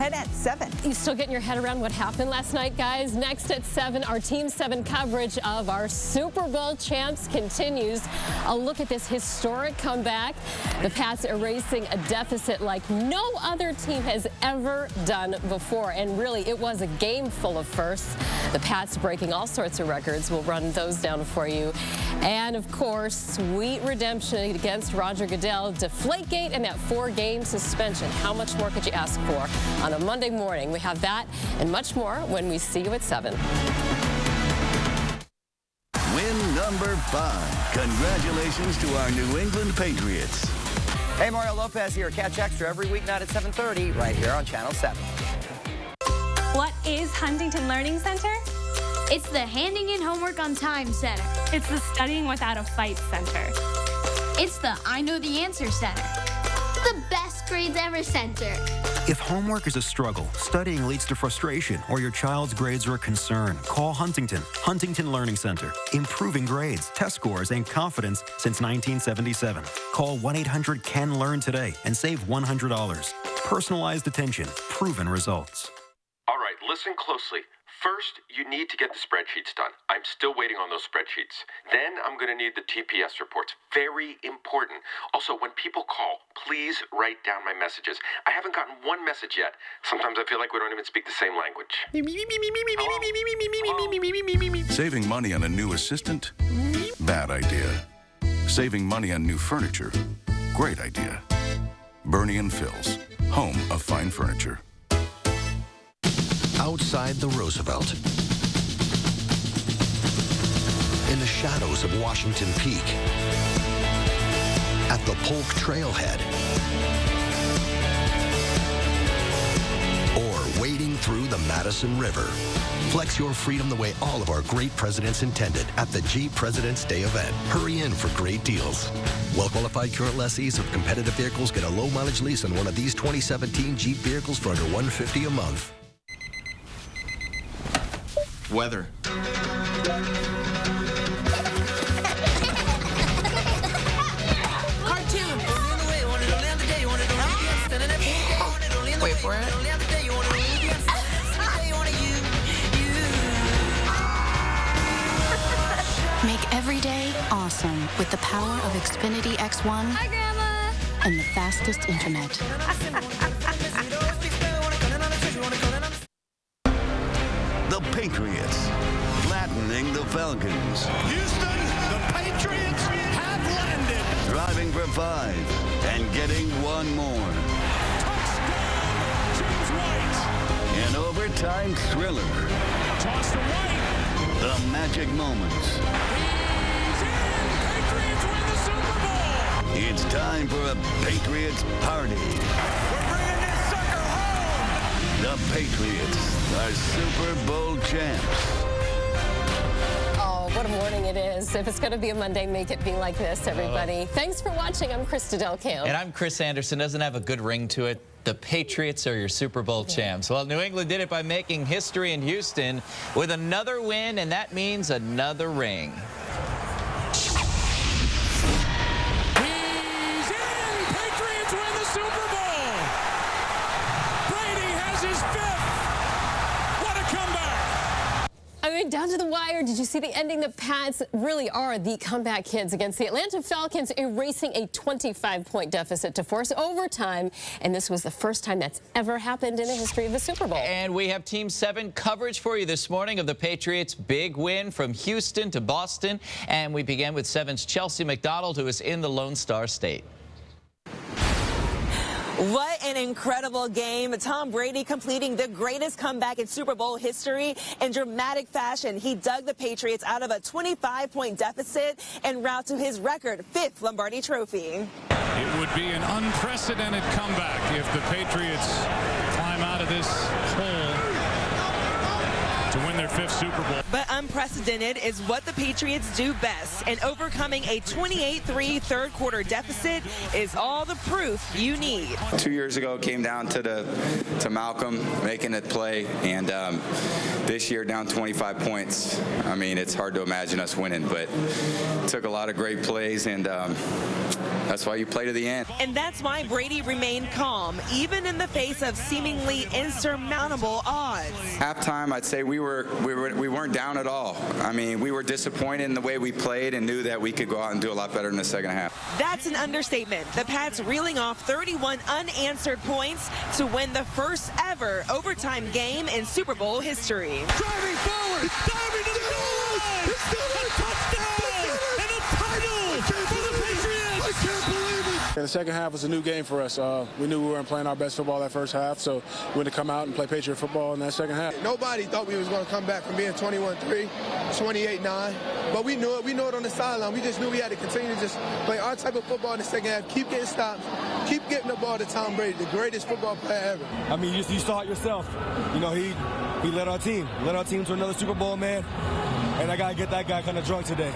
Head at 7. You still getting your head around what happened last night, guys? Next at 7, our Team 7 coverage of our Super Bowl champs continues. A look at this historic comeback. The Pats erasing a deficit like no other team has ever done before. And really, it was a game full of firsts. The Pats breaking all sorts of records. We'll run those down for you. And, of course, sweet redemption against Roger Goodell, Deflategate, and that 4-game suspension. How much more could you ask for on a Monday morning? We have that and much more when we see you at 7. Win number 5. Congratulations to our New England Patriots. Hey, Mario Lopez here. Catch Extra every weeknight at 7:30 right here on Channel 7. What is Huntington Learning Center? It's the Handing in Homework on Time Center. It's the Studying Without a Fight Center. It's the I Know the Answer Center. The Best Grades Ever Center. If homework is a struggle, studying leads to frustration, or your child's grades are a concern, call Huntington Learning Center. Improving grades, test scores, and confidence since 1977. Call 1-800-CAN-LEARN today and save $100. Personalized attention, proven results. All right, listen closely. First, you need to get the spreadsheets done. I'm still waiting on those spreadsheets. Then I'm going to need the TPS reports. Very important. Also, when people call, please write down my messages. I haven't gotten one message yet. Sometimes I feel like we don't even speak the same language. Saving money on a new assistant? Bad idea. Saving money on new furniture? Great idea. Bernie and Phil's, home of fine furniture. Outside the Roosevelt, in the shadows of Washington Peak, at the Polk Trailhead, or wading through the Madison River. Flex your freedom the way all of our great presidents intended at the Jeep President's Day event. Hurry in for great deals. Well-qualified current lessees of competitive vehicles get a low-mileage lease on one of these 2017 Jeep vehicles for under $150 a month. Weather. Wait for it. Make every day awesome with the power of Xfinity X1. Hi, Grandma. And the fastest internet. The Patriots, flattening the Falcons. Houston, the Patriots have landed. Driving for 5 and getting one more. Touchdown, James White. An overtime thriller. Toss to White. The magic moments. He's in. Patriots win the Super Bowl. It's time for a Patriots party. We're bringing this sucker home. The Patriots are Super Bowl champs. Oh, what a morning it is. If it's going to be a Monday, make it be like this, everybody. Thanks for watching. I'm Krista Del Camp. And I'm Chris Anderson. Doesn't have a good ring to it. The Patriots are your Super Bowl champs. Well, New England did it by making history in Houston with another win, and that means another ring. He's in. Patriots win the Super Bowl. Brady has his 5th. What a comeback. I mean, down to the wire. Did you see the ending? The Pats really are the comeback kids against the Atlanta Falcons, erasing a 25-point deficit to force overtime. And this was the first time that's ever happened in the history of the Super Bowl. And we have Team 7 coverage for you this morning of the Patriots' big win from Houston to Boston. And we begin with 7's Chelsea McDonald, who is in the Lone Star State. What an incredible game. Tom Brady completing the greatest comeback in Super Bowl history in dramatic fashion. He dug the Patriots out of a 25-point deficit en route to his record 5th Lombardi Trophy. It would be an unprecedented comeback if the Patriots climb out of this hole to win their 5th Super Bowl. But unprecedented is what the Patriots do best, and overcoming a 28-3 third-quarter deficit is all the proof you need. 2 years ago, it came down to Malcolm making a play, and this year down 25 points. I mean, it's hard to imagine us winning, but it took a lot of great plays, and That's why you play to the end. And that's why Brady remained calm, even in the face of seemingly insurmountable odds. Halftime, I'd say we weren't down at all. I mean, we were disappointed in the way we played and knew that we could go out and do a lot better in the second half. That's an understatement. The Pats reeling off 31 unanswered points to win the first ever overtime game in Super Bowl history. Driving forward, diving to the goal line, a touchdown, and a title for the Patriots. I can't believe it. And the second half was a new game for us. We knew we weren't playing our best football that first half, so we had to come out and play Patriot football in that second half. Nobody thought we was going to come back from being 21-3, 28-9, but we knew it. We knew it on the sideline. We just knew we had to continue to just play our type of football in the second half, keep getting stops, keep getting the ball to Tom Brady, the greatest football player ever. I mean, you saw it yourself. You know, he led our team to another Super Bowl, man, and I got to get that guy kind of drunk today.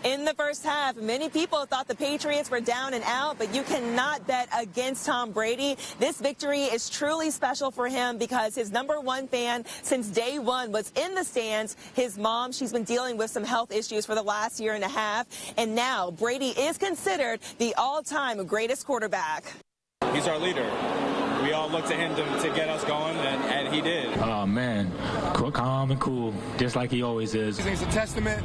In the first half, many people thought the Patriots were down and out, but you cannot bet against Tom Brady. This victory is truly special for him because his #1 fan since day one was in the stands. His mom, she's been dealing with some health issues for the last year and a half, and now Brady is considered the all-time greatest quarterback. He's our leader. We all looked to him to get us going, and he did. Oh, man, calm and cool, just like he always is. It's a testament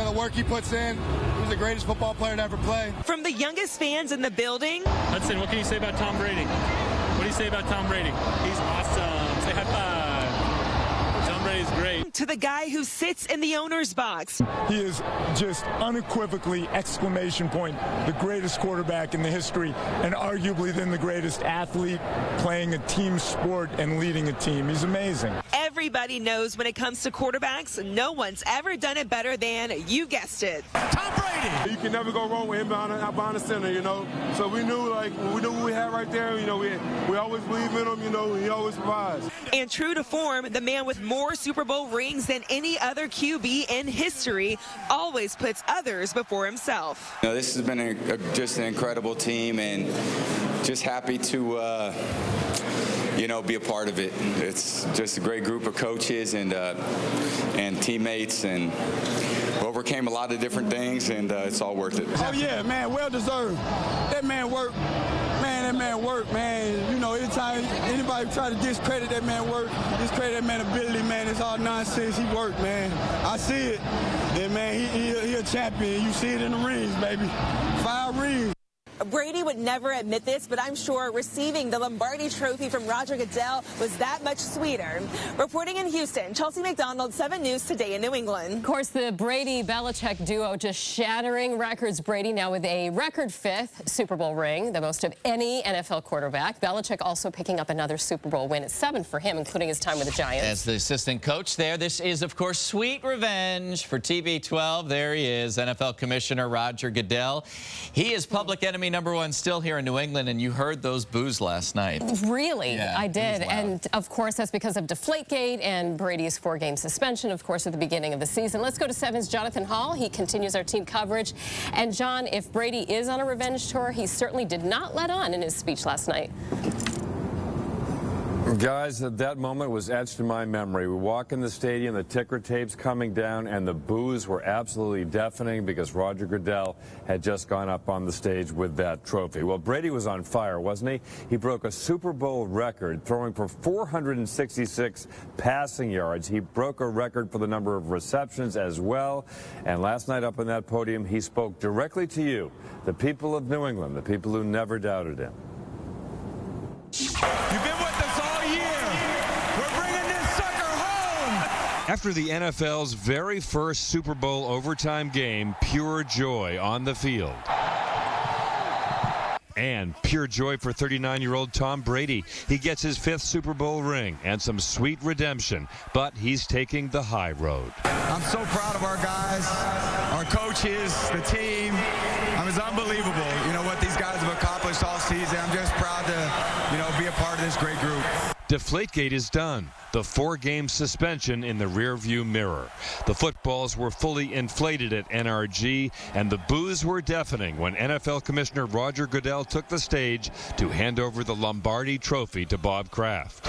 of the work he puts in. He's the greatest football player to ever play. From the youngest fans in the building. Hudson, what can you say about Tom Brady? What do you say about Tom Brady? He's awesome. Say high five. Tom Brady's great. To the guy who sits in the owner's box. He is just unequivocally, exclamation point, the greatest quarterback in the history, and arguably then the greatest athlete playing a team sport and leading a team. He's amazing. Everybody knows when it comes to quarterbacks, no one's ever done it better than, you guessed it, Tom Brady. You can never go wrong with him behind the center, you know. So we knew what we had right there. You know, we always believe in him. You know, he always provides. And true to form, the man with more Super Bowl rings than any other QB in history always puts others before himself. You know, this has been just an incredible team, and just happy to be a part of it. It's just a great group of coaches and teammates, and overcame a lot of different things, and it's all worth it. Oh yeah, man, well deserved. That man worked. Man. You know, anytime anybody try to discredit that man work, discredit that man ability, man, it's all nonsense. He worked, man. I see it. And man, he a champion. You see it in the rings, baby. 5 rings. Brady would never admit this, but I'm sure receiving the Lombardi Trophy from Roger Goodell was that much sweeter. Reporting in Houston, Chelsea McDonald, 7 News Today in New England. Of course, the Brady-Belichick duo just shattering records. Brady now with a record 5th Super Bowl ring, the most of any NFL quarterback. Belichick also picking up another Super Bowl win. It's 7 for him, including his time with the Giants. As the assistant coach there, this is, of course, sweet revenge for TB12. There he is, NFL Commissioner Roger Goodell. He is public enemy #1 still here in New England, and you heard those boos last night. Really? Yeah, I did. And, of course, that's because of Deflategate and Brady's 4-game suspension, of course, at the beginning of the season. Let's go to 7's Jonathan Hall. He continues our team coverage. And, John, if Brady is on a revenge tour, he certainly did not let on in his speech last night. Guys, that moment was etched in my memory. We walk in the stadium, the ticker tape's coming down, and the boos were absolutely deafening because Roger Goodell had just gone up on the stage with that trophy. Well, Brady was on fire, wasn't he? He broke a Super Bowl record, throwing for 466 passing yards. He broke a record for the number of receptions as well. And last night up on that podium, he spoke directly to you, the people of New England, the people who never doubted him. You've been with us all year. We're bringing this sucker home. After the NFL's very first Super Bowl overtime game, pure joy on the field. And pure joy for 39-year-old Tom Brady. He gets his 5th Super Bowl ring and some sweet redemption, but he's taking the high road. I'm so proud of our guys, our coaches, the team. It's unbelievable, what these guys have accomplished all season. I'm just proud to, be a part of this great group. Deflategate is done. The 4-game suspension in the rearview mirror. The footballs were fully inflated at NRG, and the boos were deafening when NFL Commissioner Roger Goodell took the stage to hand over the Lombardi Trophy to Bob Kraft.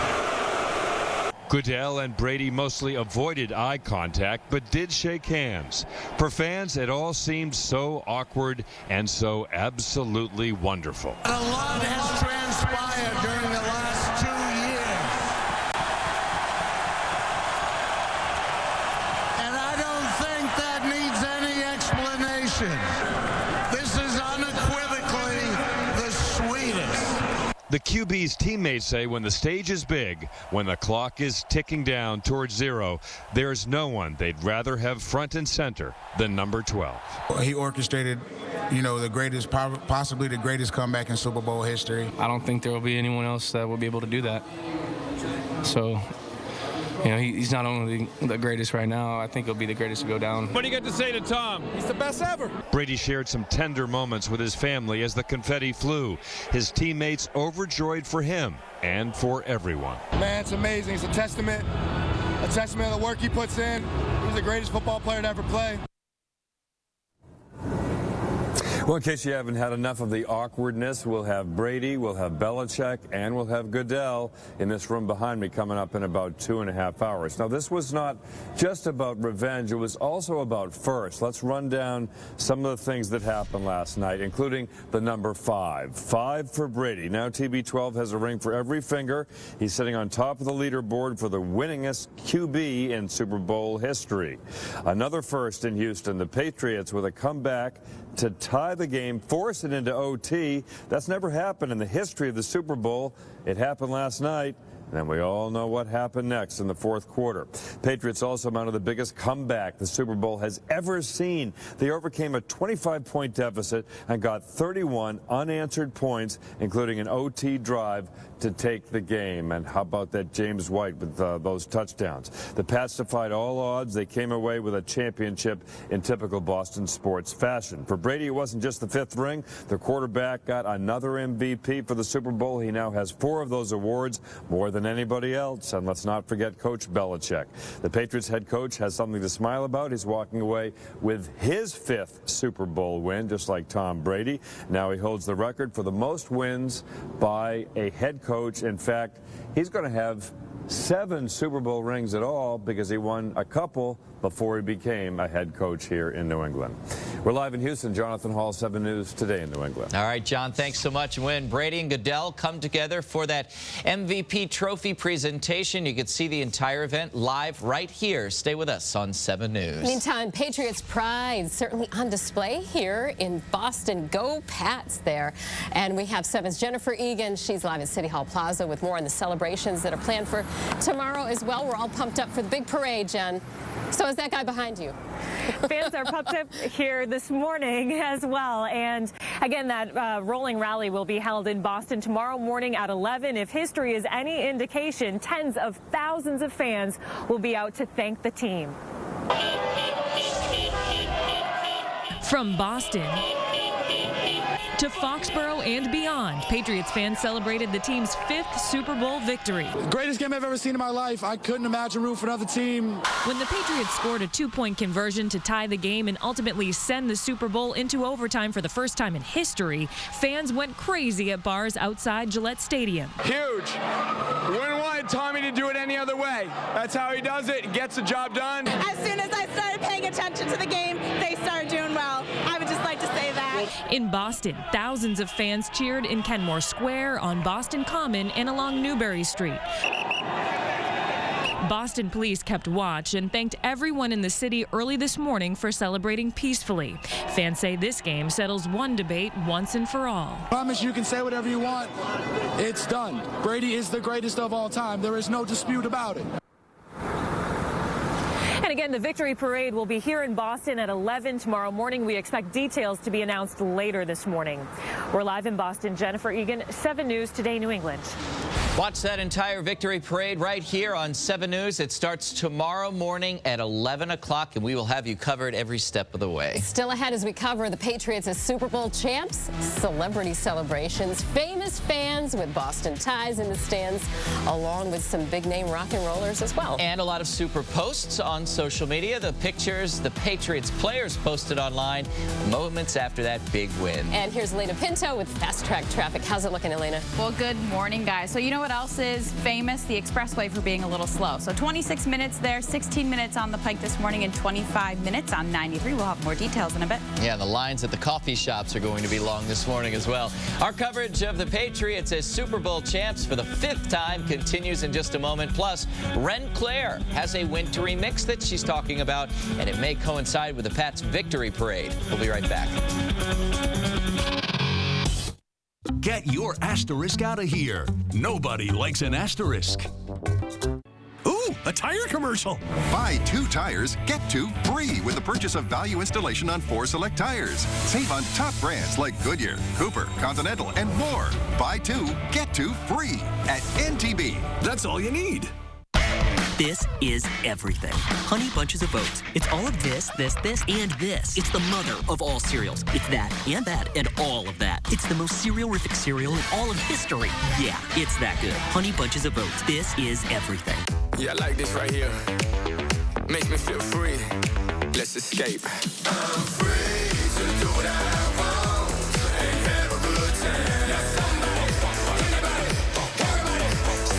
Goodell and Brady mostly avoided eye contact, but did shake hands. For fans, it all seemed so awkward and so absolutely wonderful. A lot has transpired during the last 2 years. And I don't think that needs any explanation. This is unequivocally the sweetest. The QB's teammates say when the stage is big, when the clock is ticking down towards zero, there's no one they'd rather have front and center than number 12. He orchestrated, the greatest, possibly the greatest comeback in Super Bowl history. I don't think there will be anyone else that will be able to do that. So, he's not only the greatest right now, I think he'll be the greatest to go down. What do you got to say to Tom? He's the best ever. Brady shared some tender moments with his family as the confetti flew. His teammates overjoyed for him and for everyone. Man, it's amazing. It's a testament of the work he puts in. He's the greatest football player to ever play. Well, in case you haven't had enough of the awkwardness, we'll have Brady, we'll have Belichick, and we'll have Goodell in this room behind me coming up in about 2.5 hours. Now, this was not just about revenge. It was also about first. Let's run down some of the things that happened last night, including the number 5. 5 for Brady. Now TB12 has a ring for every finger. He's sitting on top of the leaderboard for the winningest QB in Super Bowl history. Another first in Houston, the Patriots with a comeback to tie the game, force it into OT. That's never happened in the history of the Super Bowl. It happened last night. And then we all know what happened next in the fourth quarter. Patriots also mounted the biggest comeback the Super Bowl has ever seen. They overcame a 25-point deficit and got 31 unanswered points, including an OT drive to take the game. And how about that James White with those touchdowns? The Pats defied all odds. They came away with a championship in typical Boston sports fashion. For Brady, it wasn't just the 5th ring. The quarterback got another MVP for the Super Bowl. He now has 4 of those awards, more than anybody else. And let's not forget Coach Belichick. The Patriots head coach has something to smile about. He's walking away with his 5th Super Bowl win, just like Tom Brady. Now he holds the record for the most wins by a head coach. In fact, he's going to have 7 Super Bowl rings at all because he won a couple before he became a head coach here in New England. We're live in Houston. Jonathan Hall, 7 News Today in New England. All right, John, thanks so much. When Brady and Goodell come together for that MVP trophy presentation, you can see the entire event live right here. Stay with us on 7 News. Meantime, Patriots pride certainly on display here in Boston. Go Pats there. And we have 7's Jennifer Egan. She's live at City Hall Plaza with more on the celebrations that are planned for tomorrow as well. We're all pumped up for the big parade, Jen. So is that guy behind you? Fans are pumped up here this morning as well. And again, that rolling rally will be held in Boston tomorrow morning at 11. If history is any indication, tens of thousands of fans will be out to thank the team. From Boston to Foxborough and beyond, Patriots fans celebrated the team's 5th Super Bowl victory. Greatest game I've ever seen in my life. I couldn't imagine rooting for another team. When the Patriots scored a 2-point conversion to tie the game and ultimately send the Super Bowl into overtime for the first time in history, fans went crazy at bars outside Gillette Stadium. Huge. We wouldn't want Tommy to do it any other way. That's how he does it. Gets the job done. As soon as I started paying attention to the game, they started doing well. I would just like to say that. In Boston, thousands of fans cheered in Kenmore Square, on Boston Common, and along Newbury Street. Boston police kept watch and thanked everyone in the city early this morning for celebrating peacefully. Fans say this game settles one debate once and for all. I promise you can say whatever you want. It's done. Brady is the greatest of all time. There is no dispute about it. And again, the victory parade will be here in Boston at 11 tomorrow morning. We expect details to be announced later this morning. We're live in Boston. Jennifer Egan, 7 News Today, New England. Watch that entire victory parade right here on 7 News. It starts tomorrow morning at 11 o'clock, and we will have you covered every step of the way. Still ahead as we cover the Patriots as Super Bowl champs, celebrity celebrations, famous fans with Boston ties in the stands, along with some big-name rock and rollers as well. And a lot of super posts on social social media. The pictures the Patriots players posted online moments after that big win. And here's Elena Pinto with Fast Track Traffic. How's it looking, Elena? Well, good morning, guys. So you know what else is famous? The expressway for being a little slow. So 26 minutes there, 16 minutes on the Pike this morning, and 25 minutes on 93. We'll have more details in a bit. Yeah, the lines at the coffee shops are going to be long this morning as well. Our coverage of the Patriots as Super Bowl champs for the 5th time continues in just a moment. Plus, Ren Claire has a wintry mix that she's talking about, and it may coincide with the Pats' victory parade. We'll be right back. Get your asterisk out of here. Nobody likes an asterisk. Ooh, a tire commercial. Buy 2 tires, get 2 free with the purchase of value installation on 4 select tires. Save on top brands like Goodyear, Cooper, Continental, and more. Buy 2, get 2 free at NTB. That's all you need. This is everything. Honey Bunches of Oats. It's all of this, and this. It's the mother of all cereals. It's that, and all of that. It's the most cereal-rific cereal in all of history. Yeah, it's that good. Honey Bunches of Oats. This is everything. Yeah, I like this right here. Makes me feel free. Let's escape. I'm free to do what I want and have a good time. Now somebody, everybody,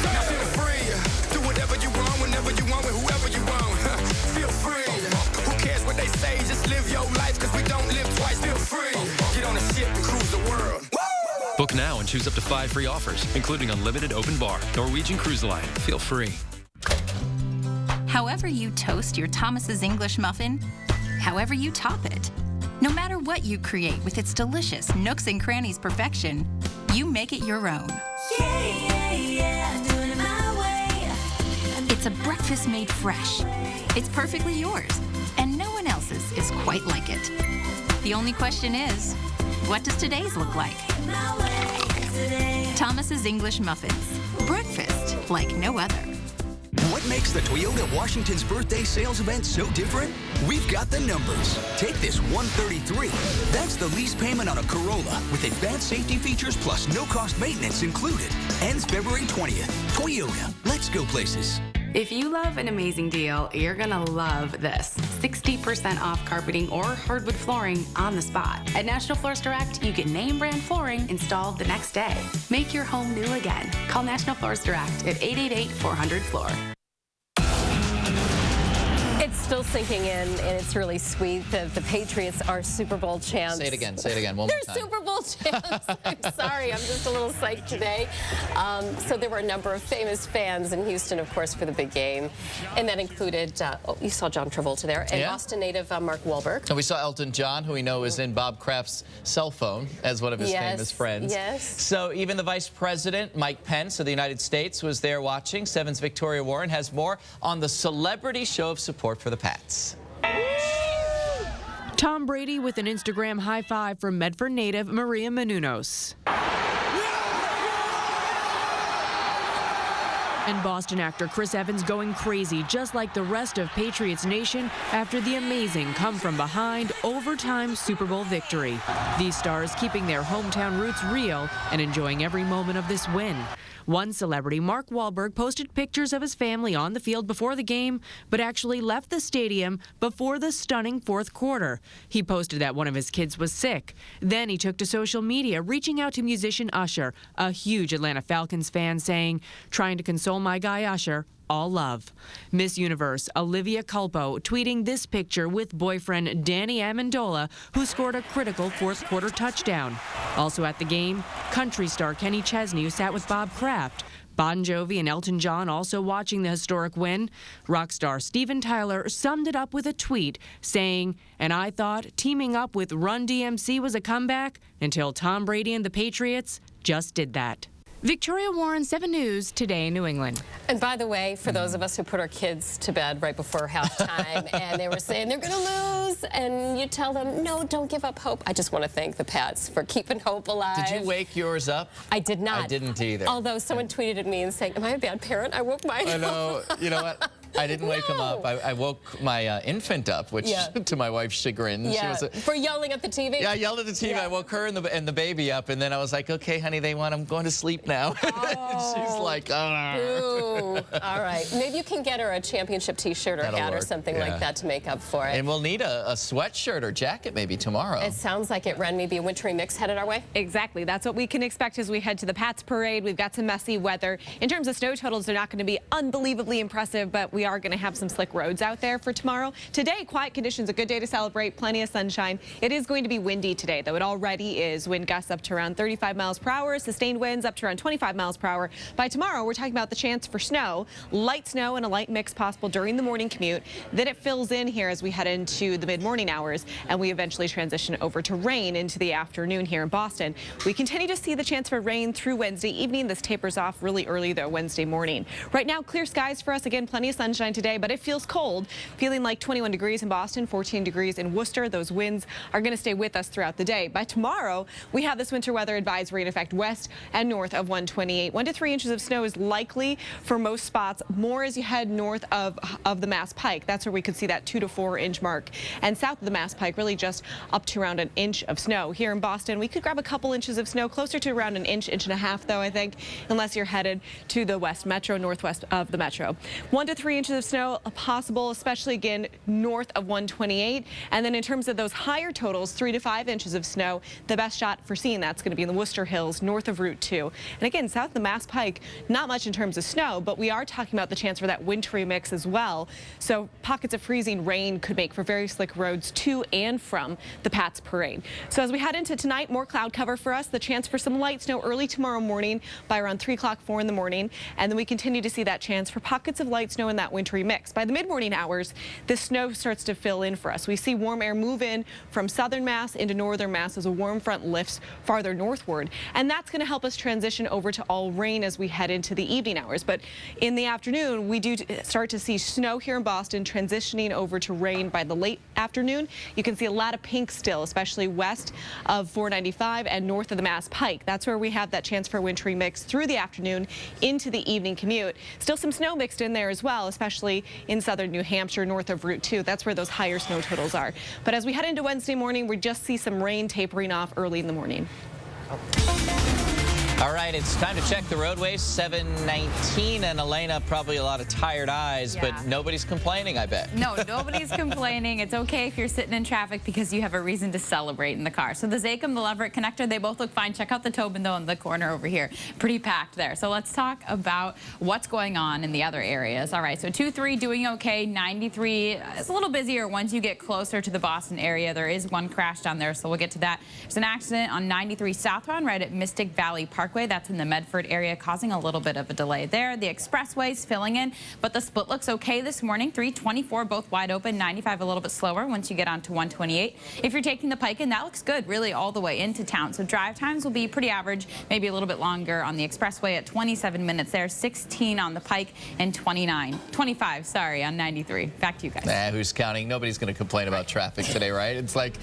now feel free. Do whatever you want, whenever you want, with whoever you want. Feel free. Who cares what they say? Just live your life, cause we don't live twice. Feel free. Get on a ship and cruise the world. Book now and choose up to 5 free offers, including unlimited open bar. Norwegian Cruise Line. Feel free. However you toast your Thomas's English muffin, however you top it, no matter what you create with its delicious nooks and crannies perfection, you make it your own. Doing it my way. It's a breakfast made fresh. It's perfectly yours, and no one else's is quite like it. The only question is, what does today's look like? Thomas's English muffins. Breakfast like no other. What makes the Toyota Washington's birthday sales event so different? We've got the numbers. Take this 133. That's the lease payment on a Corolla with advanced safety features plus no-cost maintenance included. Ends February 20th. Toyota. Let's go places. If you love an amazing deal, you're gonna love this. 60% off carpeting or hardwood flooring on the spot. At National Floors Direct, you get name brand flooring installed the next day. Make your home new again. Call National Floors Direct at 888-400-FLOOR. It's still sinking in, and it's really sweet that the Patriots are Super Bowl champs. Say it again one more time. They're Super Bowl champs. I'm sorry, I'm just a little psyched today. So there were a number of famous fans in Houston, of course, for the big game. And that included, you saw John Travolta there, and Boston native Mark Wahlberg. And we saw Elton John, who we know is in Bob Kraft's cell phone as one of his famous friends. Yes. So even the Vice President, Mike Pence of the United States, was there watching. 7's Victoria Warren has more on the celebrity show of support for the Pats. Tom Brady with an Instagram high five from Medford native Maria Menounos. And Boston actor Chris Evans going crazy, just like the rest of Patriots Nation after the amazing come-from-behind overtime Super Bowl victory. These stars keeping their hometown roots real and enjoying every moment of this win. One celebrity, Mark Wahlberg, posted pictures of his family on the field before the game, but actually left the stadium before the stunning fourth quarter. He posted that one of his kids was sick. Then he took to social media, reaching out to musician Usher, a huge Atlanta Falcons fan, saying, "Trying to console my guy Usher. All love." Miss Universe Olivia Culpo tweeting this picture with boyfriend Danny Amendola, who scored a critical fourth quarter touchdown. Also at the game, country star Kenny Chesney, who sat with Bob Kraft. Bon Jovi and Elton John also watching the historic win. Rock star Steven Tyler summed it up with a tweet saying, "And I thought teaming up with Run DMC was a comeback until Tom Brady and the Patriots just did that." Victoria Warren, 7 News, Today, New England. And by the way, for those of us who put our kids to bed right before halftime and they were saying they're going to lose, and you tell them, no, don't give up hope. I just want to thank the Pats for keeping hope alive. Did you wake yours up? I did not. I didn't either. Although someone tweeted at me and saying, am I a bad parent? I woke mine I know. You know what? I didn't wake him up. I woke my infant up, which to my wife's chagrin. Yeah. She was for yelling at the TV? Yeah, I yelled at the TV. I woke her and the baby up, and then I was like, okay, honey, I'm going to sleep now. She's like, Ooh. All right. Maybe you can get her a championship T-shirt or hat or something like that to make up for it. And we'll need a sweatshirt or jacket maybe tomorrow. It sounds like it, Ren. Maybe a wintry mix headed our way? Exactly. That's what we can expect as we head to the Pats parade. We've got some messy weather. In terms of snow totals, they're not going to be unbelievably impressive, but we are going to have some slick roads out there for tomorrow. Today, quiet conditions, a good day to celebrate, plenty of sunshine. It is going to be windy today, though. It already is. Wind gusts up to around 35 miles per hour, sustained winds up to around 25 miles per hour. By tomorrow, we're talking about the chance for snow, light snow and a light mix possible during the morning commute. Then it fills in here as we head into the mid-morning hours, and we eventually transition over to rain into the afternoon here in Boston. We continue to see the chance for rain through Wednesday evening. This tapers off really early, though, Wednesday morning. Right now, clear skies for us. Again, plenty of sunshine today, but it feels cold. Feeling like 21 degrees in Boston, 14 degrees in Worcester. Those winds are going to stay with us throughout the day. By tomorrow, we have this winter weather advisory in effect west and north of 128. 1 to 3 inches of snow is likely for most spots. More as you head north of the Mass Pike. That's where we could see that 2 to 4 inch mark. And south of the Mass Pike, really just up to around an inch of snow. Here in Boston, we could grab a couple inches of snow, closer to around an inch, inch and a half, though, I think, unless you're headed to the West Metro, northwest of the Metro. 1 to 3 inches of snow possible, especially again north of 128. And then in terms of those higher totals, 3 to 5 inches of snow, the best shot for seeing that's going to be in the Worcester Hills, north of Route 2. And again, south of the Mass Pike, not much in terms of snow, but we are talking about the chance for that wintry mix as well. So pockets of freezing rain could make for very slick roads to and from the Pats parade. So as we head into tonight, more cloud cover for us, the chance for some light snow early tomorrow morning by around 3 o'clock, 4 in the morning. And then we continue to see that chance for pockets of light snow in that wintry mix. By the mid-morning hours, the snow starts to fill in for us. We see warm air move in from southern Mass into northern Mass as a warm front lifts farther northward. And that's going to help us transition over to all rain as we head into the evening hours. But in the afternoon, we do start to see snow here in Boston transitioning over to rain by the late afternoon. You can see a lot of pink still, especially west of 495 and north of the Mass Pike. That's where we have that chance for wintry mix through the afternoon into the evening commute. Still some snow mixed in there as well, especially in southern New Hampshire, north of Route 2. That's where those higher snow totals are. But as we head into Wednesday morning, we just see some rain tapering off early in the morning. All right, it's time to check the roadways. 7:19, and Elena, probably a lot of tired eyes, but nobody's complaining, I bet. No, nobody's complaining. It's okay if you're sitting in traffic because you have a reason to celebrate in the car. So the Zachem, the Leverett connector, they both look fine. Check out the Tobin, though, in the corner over here. Pretty packed there. So let's talk about what's going on in the other areas. All right, so 2-3 doing okay. 93 is a little busier once you get closer to the Boston area. There is one crash down there, so we'll get to that. There's an accident on 93 southbound right at Mystic Valley Parkway. That's in the Medford area, causing a little bit of a delay there. The expressway's filling in, but the split looks okay this morning. 324 both wide open, 95 a little bit slower once you get onto 128. If you're taking the Pike in, that looks good really all the way into town. So drive times will be pretty average, maybe a little bit longer on the expressway at 27 minutes there, 16 on the Pike, and 25, sorry, on 93. Back to you guys. Who's counting? Nobody's going to complain about traffic today, right? It's like...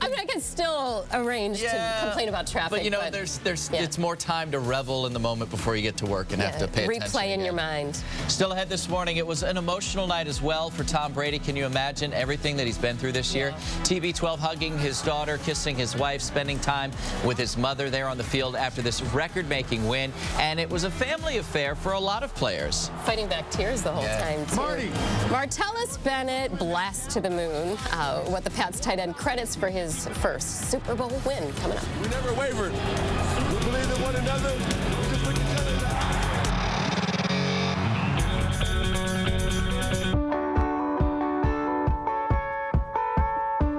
I mean, I can still arrange to complain about traffic. But, you know, it's more time to revel in the moment before you get to work and have to pay attention. Replay in your mind. Still ahead this morning, it was an emotional night as well for Tom Brady. Can you imagine everything that he's been through this year? TB12 hugging his daughter, kissing his wife, spending time with his mother there on the field after this record-making win. And it was a family affair for a lot of players. Fighting back tears the whole time, too. Marty! Martellus Bennett blast to the moon. What the Pats tight end credits for his first Super Bowl win coming up. We never wavered. We believed in one another. We just looked each other in the eye.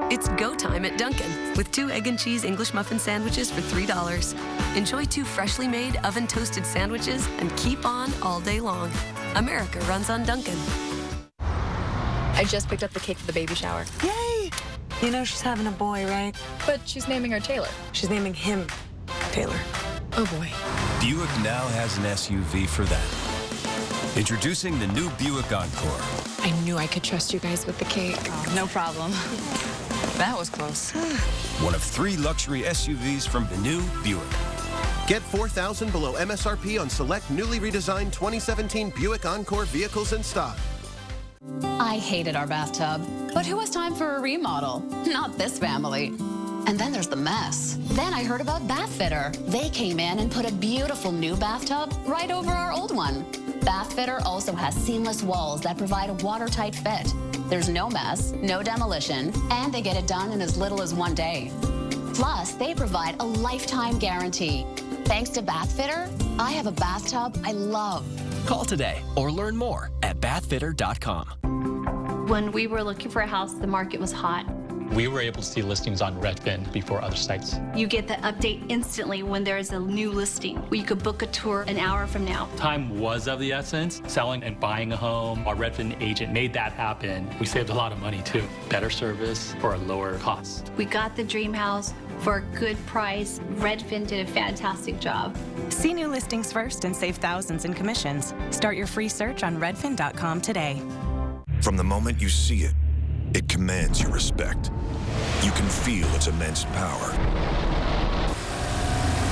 It's go time at Dunkin' with 2 egg and cheese English muffin sandwiches for $3. Enjoy 2 freshly made oven-toasted sandwiches and keep on all day long. America runs on Dunkin'. I just picked up the cake for the baby shower. Yay! You know she's having a boy, right? But she's naming her Taylor. She's naming him Taylor. Oh, boy. Buick now has an SUV for that. Introducing the new Buick Encore. I knew I could trust you guys with the cake. Oh, no problem. That was close. One of 3 luxury SUVs from the new Buick. Get $4,000 below MSRP on select newly redesigned 2017 Buick Encore vehicles in stock. I hated our bathtub, but who has time for a remodel? Not this family. And then there's the mess. Then I heard about Bathfitter. They came in and put a beautiful new bathtub right over our old one. Bathfitter also has seamless walls that provide a watertight fit. There's no mess, no demolition, and they get it done in as little as 1 day. Plus, they provide a lifetime guarantee. Thanks to Bathfitter, I have a bathtub I love. Call today or learn more at bathfitter.com. When we were looking for a house, the market was hot. We were able to see listings on Redfin before other sites. You get the update instantly when there is a new listing. You could book a tour an hour from now. Time was of the essence. Selling and buying a home, our Redfin agent made that happen. We saved a lot of money too. Better service for a lower cost. We got the dream house for a good price. Redfin did a fantastic job. See new listings first and save thousands in commissions. Start your free search on redfin.com today. From the moment you see it, it commands your respect. You can feel its immense power.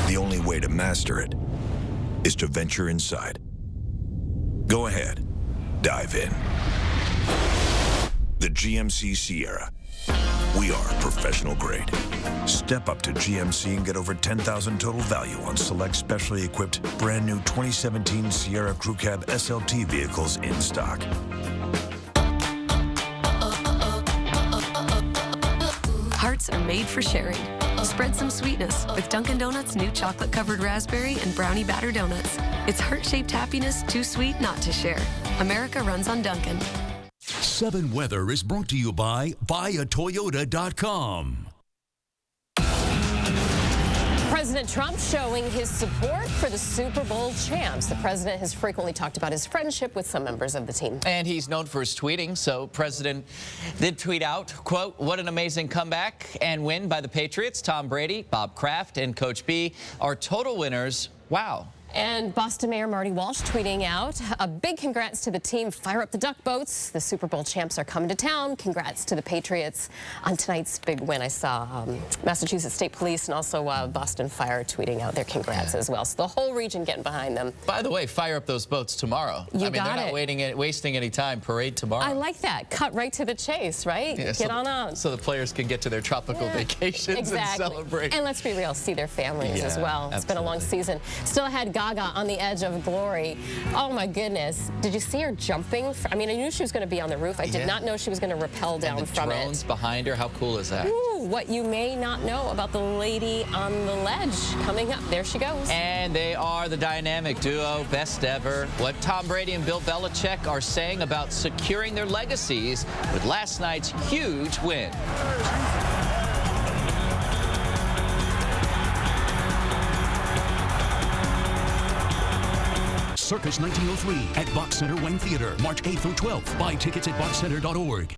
The only way to master it is to venture inside. Go ahead, dive in. The GMC Sierra. We are professional grade. Step up to GMC and get over $10,000 total value on select specially equipped brand new 2017 Sierra Crew Cab SLT vehicles in stock. Hearts are made for sharing. Spread some sweetness with Dunkin' Donuts' new chocolate-covered raspberry and brownie batter donuts. It's heart-shaped happiness too sweet not to share. America runs on Dunkin'. 7 Weather is brought to you by BuyAToyota.com. President Trump showing his support for the Super Bowl champs. The president has frequently talked about his friendship with some members of the team. And he's known for his tweeting, so President did tweet out, quote, "What an amazing comeback and win by the Patriots. Tom Brady, Bob Kraft, and Coach B are total winners. Wow." And Boston Mayor Marty Walsh tweeting out a big congrats to the team. Fire up the duck boats. The Super Bowl champs are coming to town. Congrats to the Patriots on tonight's big win. I saw Massachusetts State Police and also Boston Fire tweeting out their congrats as well. So the whole region getting behind them. By the way, fire up those boats tomorrow. They're not wasting any time. Parade tomorrow. I like that. Cut right to the chase, right? Yeah, Get on out. So the players can get to their tropical vacations and celebrate. And let's be real, see their families as well. It's been a long season. Still had Gaga on the edge of glory. Oh my goodness. Did you see her jumping? I mean, I knew she was going to be on the roof. I did not know she was going to rappel down from it. Drones behind her. How cool is that? Ooh, what you may not know about the lady on the ledge coming up. There she goes. And they are the dynamic duo, best ever. What Tom Brady and Bill Belichick are saying about securing their legacies with last night's huge win. Circus 1903 at Box Center Wayne Theater, March 8th through 12th. Buy tickets at boxcenter.org.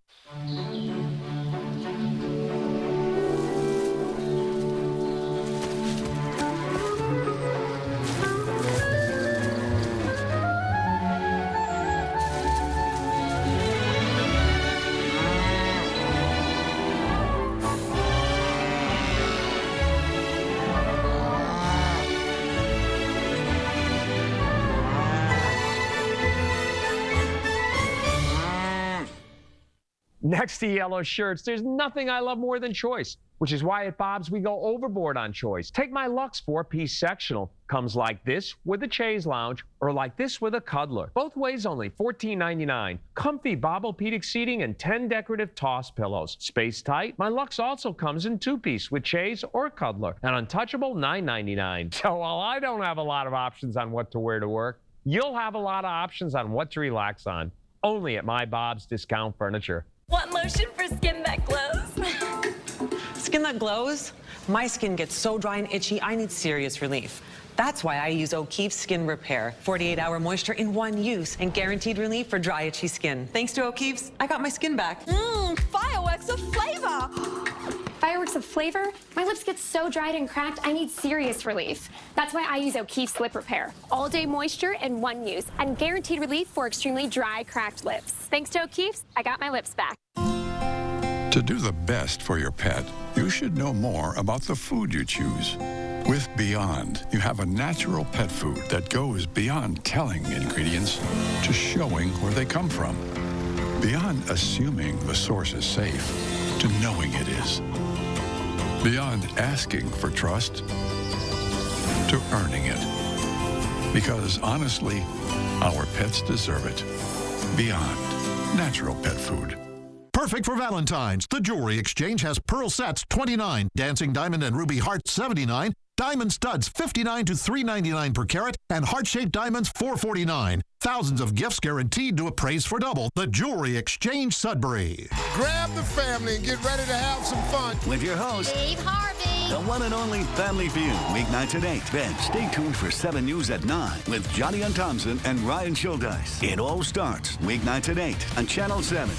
Next to yellow shirts, there's nothing I love more than choice, which is why at Bob's we go overboard on choice. Take my Luxe 4-piece sectional. Comes like this with a chaise lounge or like this with a cuddler. Both ways only $14.99. Comfy Bobblepedic seating and 10 decorative toss pillows. Space tight. My Luxe also comes in 2-piece with chaise or cuddler. And Untouchable $9.99. So while I don't have a lot of options on what to wear to work, you'll have a lot of options on what to relax on. Only at my Bob's Discount Furniture. Want lotion for skin that glows? Skin that glows? My skin gets so dry and itchy, I need serious relief. That's why I use O'Keeffe Skin Repair. 48-hour moisture in one use and guaranteed relief for dry, itchy skin. Thanks to O'Keeffe's, I got my skin back. Fireworks of flavor! Fireworks of flavor? My lips get so dried and cracked, I need serious relief. That's why I use O'Keeffe Lip Repair. All-day moisture in one use and guaranteed relief for extremely dry, cracked lips. Thanks to O'Keeffe's, I got my lips back. To do the best for your pet, you should know more about the food you choose. With Beyond, you have a natural pet food that goes beyond telling ingredients to showing where they come from. Beyond assuming the source is safe to knowing it is. Beyond asking for trust to earning it. Because honestly, our pets deserve it. Beyond natural pet food. Perfect for Valentine's. The Jewelry Exchange has pearl sets $29, dancing diamond and ruby hearts $79, diamond studs $59 to $399 per carat, and heart-shaped diamonds $449. Thousands of gifts guaranteed to appraise for double. The Jewelry Exchange, Sudbury. Grab the family and get ready to have some fun. With your host, Dave Harvey. the one and only Family Feud, weeknights at 8. Then stay tuned for 7 News at 9 with Johnny and Thompson and Ryan Schuldice. It all starts weeknights at 8 on Channel 7.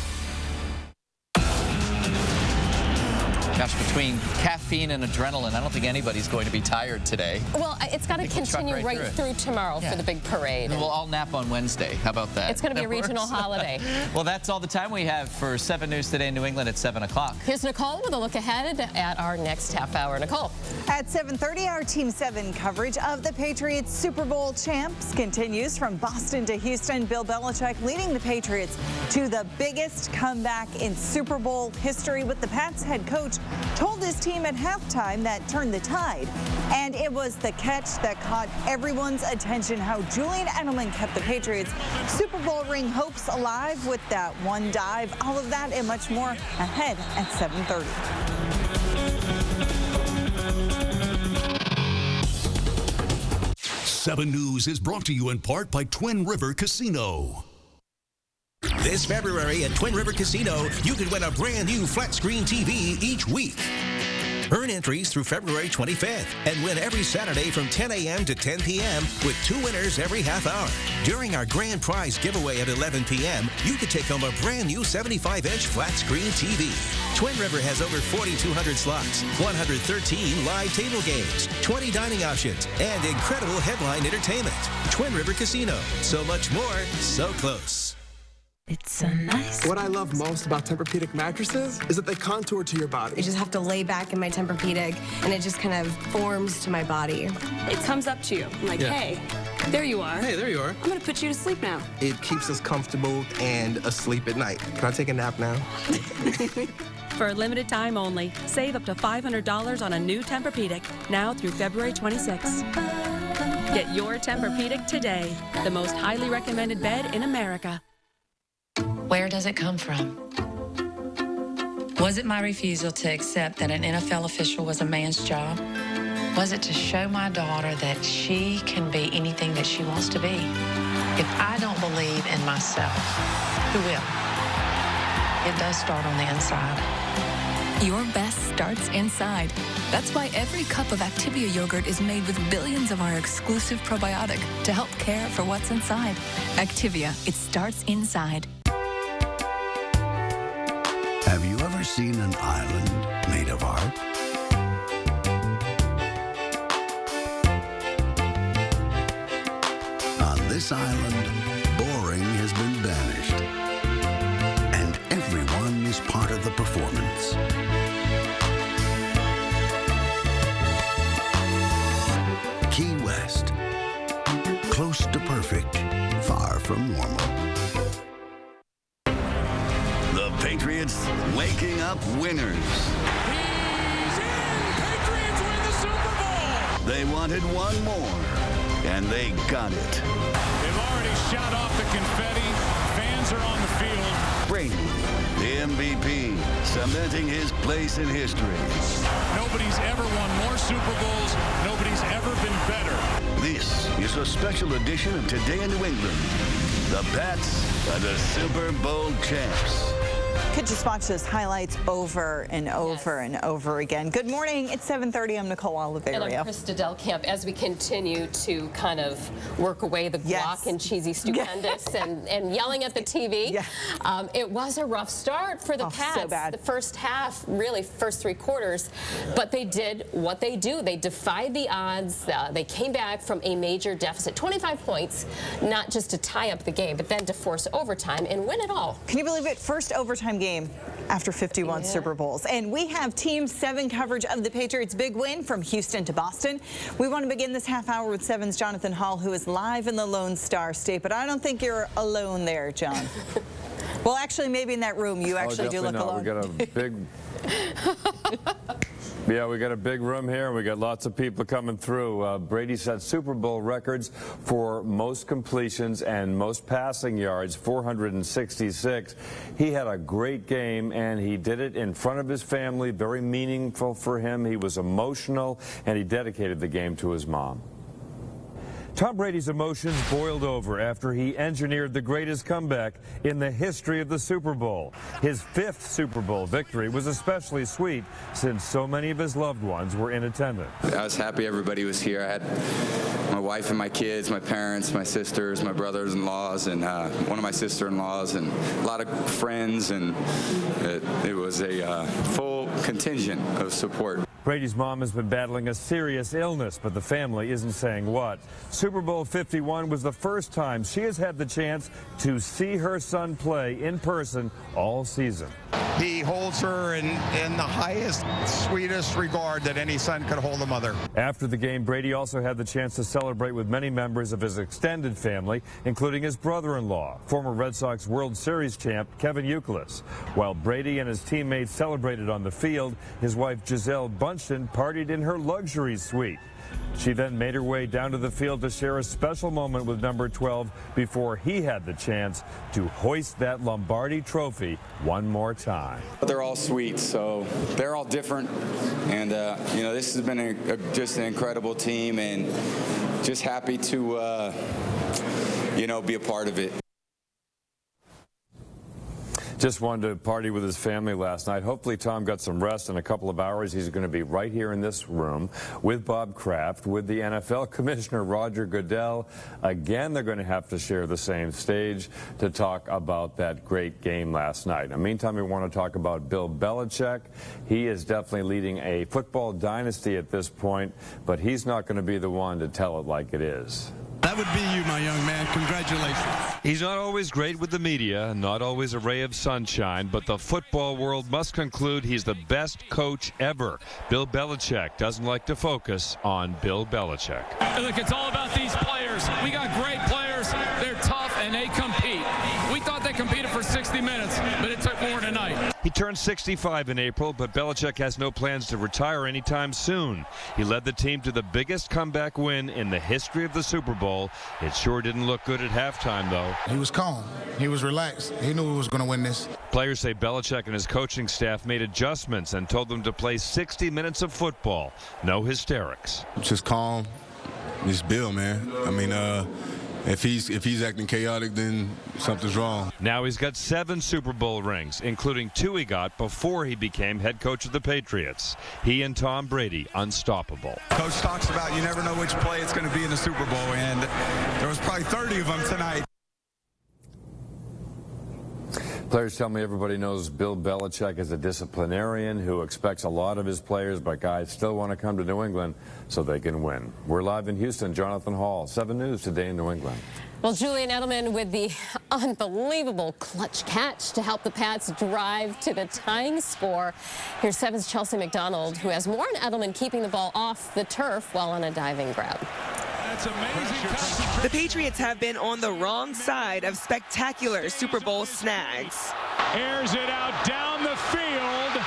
Gosh, between caffeine and adrenaline, I don't think anybody's going to be tired today. Well, it's got to continue right through tomorrow for the big parade. And we'll all nap on Wednesday. How about that? It's going to be a regional holiday. Well, that's all the time we have for 7 News Today in New England at 7 o'clock. Here's Nicole with a look ahead at our next half hour. Nicole. At 7:30, our Team 7 coverage of the Patriots Super Bowl champs continues from Boston to Houston. Bill Belichick leading the Patriots to the biggest comeback in Super Bowl history, with the Pats head coach told his team at halftime that turned the tide. And it was the catch that caught everyone's attention, how Julian Edelman kept the Patriots' Super Bowl ring hopes alive with that one dive. All of that and much more ahead at 7:30. 7 News is brought to you in part by Twin River Casino. This February at Twin River Casino, you can win a brand new flat screen TV each week. Earn entries through February 25th and win every Saturday from 10 a.m. to 10 p.m. with 2 winners every half hour. During our grand prize giveaway at 11 p.m., you could take home a brand new 75-inch flat screen TV. Twin River has over 4,200 slots, 113 live table games, 20 dining options, and incredible headline entertainment. Twin River Casino. So much more, so close. It's so nice. What I love most about Tempur-Pedic mattresses is that they contour to your body. I just have to lay back in my Tempur-Pedic, and it just kind of forms to my body. It comes up to you. I'm like, hey, there you are. Hey, there you are. I'm going to put you to sleep now. It keeps us comfortable and asleep at night. Can I take a nap now? For a limited time only, save up to $500 on a new Tempur-Pedic, now through February 26. Get your Tempur-Pedic today, the most highly recommended bed in America. Where does it come from? Was it my refusal to accept that an NFL official was a man's job? Was it to show my daughter that she can be anything that she wants to be? If I don't believe in myself, who will? It does start on the inside. Your best starts inside. That's why every cup of Activia yogurt is made with billions of our exclusive probiotic to help care for what's inside. Activia, it starts inside. Have you ever seen an island made of art? On this island, boring has been banished, and everyone is part of the performance. Key West. Close to perfect, far from normal. The Patriots waking up winners. He's in! Patriots win the Super Bowl! They wanted one more, and they got it. They've already shot off the confetti. Fans are on the field. Brady, the MVP, cementing his place in history. Nobody's ever won more Super Bowls. Nobody's ever been better. This is a special edition of Today in New England. The Pats are the Super Bowl champs. Could just watch those highlights over and over and over again. Good morning. It's 7:30. I'm Nicole Oliverio. And I'm Krista Delkamp. As we continue to kind of work away the guac and cheesy stupendous and yelling at the TV, it was a rough start for the Pats. So bad. The first half, really first 3 quarters, but they did what they do. They defied the odds. They came back from a major deficit, 25 points, not just to tie up the game, but then to force overtime and win it all. Can you believe it? First overtime game after 51 Super Bowls. And we have Team 7 coverage of the Patriots' big win from Houston to Boston. We want to begin this half hour with 7's Jonathan Hall, who is live in the Lone Star State. But I don't think you're alone there, John. Well, actually, maybe in that room, you actually do look alone. We got a big... Yeah, we got a big room here, and we got lots of people coming through. Brady set Super Bowl records for most completions and most passing yards, 466. He had a great game, and he did it in front of his family, very meaningful for him. He was emotional, and he dedicated the game to his mom. Tom Brady's emotions boiled over after he engineered the greatest comeback in the history of the Super Bowl. His 5th Super Bowl victory was especially sweet since so many of his loved ones were in attendance. I was happy everybody was here. I had my wife and my kids, my parents, my sisters, my brothers-in-laws, and one of my sister-in-laws, and a lot of friends, and it was a full contingent of support. Brady's mom has been battling a serious illness, but the family isn't saying what. Super Bowl 51 was the first time she has had the chance to see her son play in person all season. He holds her in the highest, sweetest regard that any son could hold a mother. After the game, Brady also had the chance to celebrate with many members of his extended family, including his brother-in-law, former Red Sox World Series champ Kevin Youkilis. While Brady and his teammates celebrated on the field, his wife Gisele Bündchen partied in her luxury suite. She then made her way down to the field to share a special moment with number 12 before he had the chance to hoist that Lombardi trophy one more time. They're all sweet, so they're all different, and you know, this has been just an incredible team, and just happy to you know, be a part of it. Just wanted to party with his family last night. Hopefully Tom got some rest. In a couple of hours, he's going to be right here in this room with Bob Kraft, with the NFL Commissioner Roger Goodell. Again, they're going to have to share the same stage to talk about that great game last night. In the meantime, we want to talk about Bill Belichick. He is definitely leading a football dynasty at this point, but he's not going to be the one to tell it like it is. That would be you, my young man. Congratulations. He's not always great with the media, not always a ray of sunshine, but the football world must conclude he's the best coach ever. Bill Belichick doesn't like to focus on Bill Belichick. Look, it's all about these players. We got great players. They're tough, and they compete. We thought they competed for 60 minutes, but it took more tonight. He turned 65 in April, but Belichick has no plans to retire anytime soon. He led the team to the biggest comeback win in the history of the Super Bowl. It sure didn't look good at halftime, though. He was calm. He was relaxed. He knew he was going to win this. Players say Belichick and his coaching staff made adjustments and told them to play 60 minutes of football. No hysterics. Just calm. Just Bill, man. I mean, if he's acting chaotic, then something's wrong. Now he's got 7 Super Bowl rings, including 2 he got before he became head coach of the Patriots. He and Tom Brady, unstoppable. Coach talks about you never know which play it's going to be in the Super Bowl, and there was probably 30 of them tonight. Players tell me everybody knows Bill Belichick is a disciplinarian who expects a lot of his players, but guys still want to come to New England so they can win. We're live in Houston. Jonathan Hall, 7 News today in New England. Well, Julian Edelman with the unbelievable clutch catch to help the Pats drive to the tying score. Here's 7's Chelsea McDonald, who has more on Edelman keeping the ball off the turf while on a diving grab. That's amazing. The Patriots have been on the wrong side of spectacular Super Bowl snags. Airs it out down the field.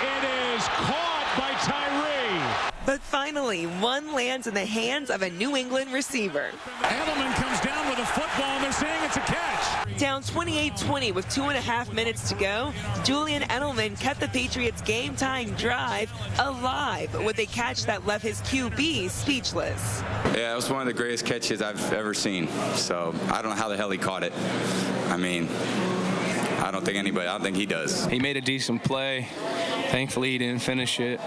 It is caught by Tyree. But finally, one lands in the hands of a New England receiver. Edelman comes down with a football, and they're saying it's a catch. Down 28-20 with 2.5 minutes to go, Julian Edelman kept the Patriots' game-tying drive alive with a catch that left his QB speechless. Yeah, it was one of the greatest catches I've ever seen. So I don't know how the hell he caught it. I mean, I don't think he does. He made a decent play. Thankfully, he didn't finish it.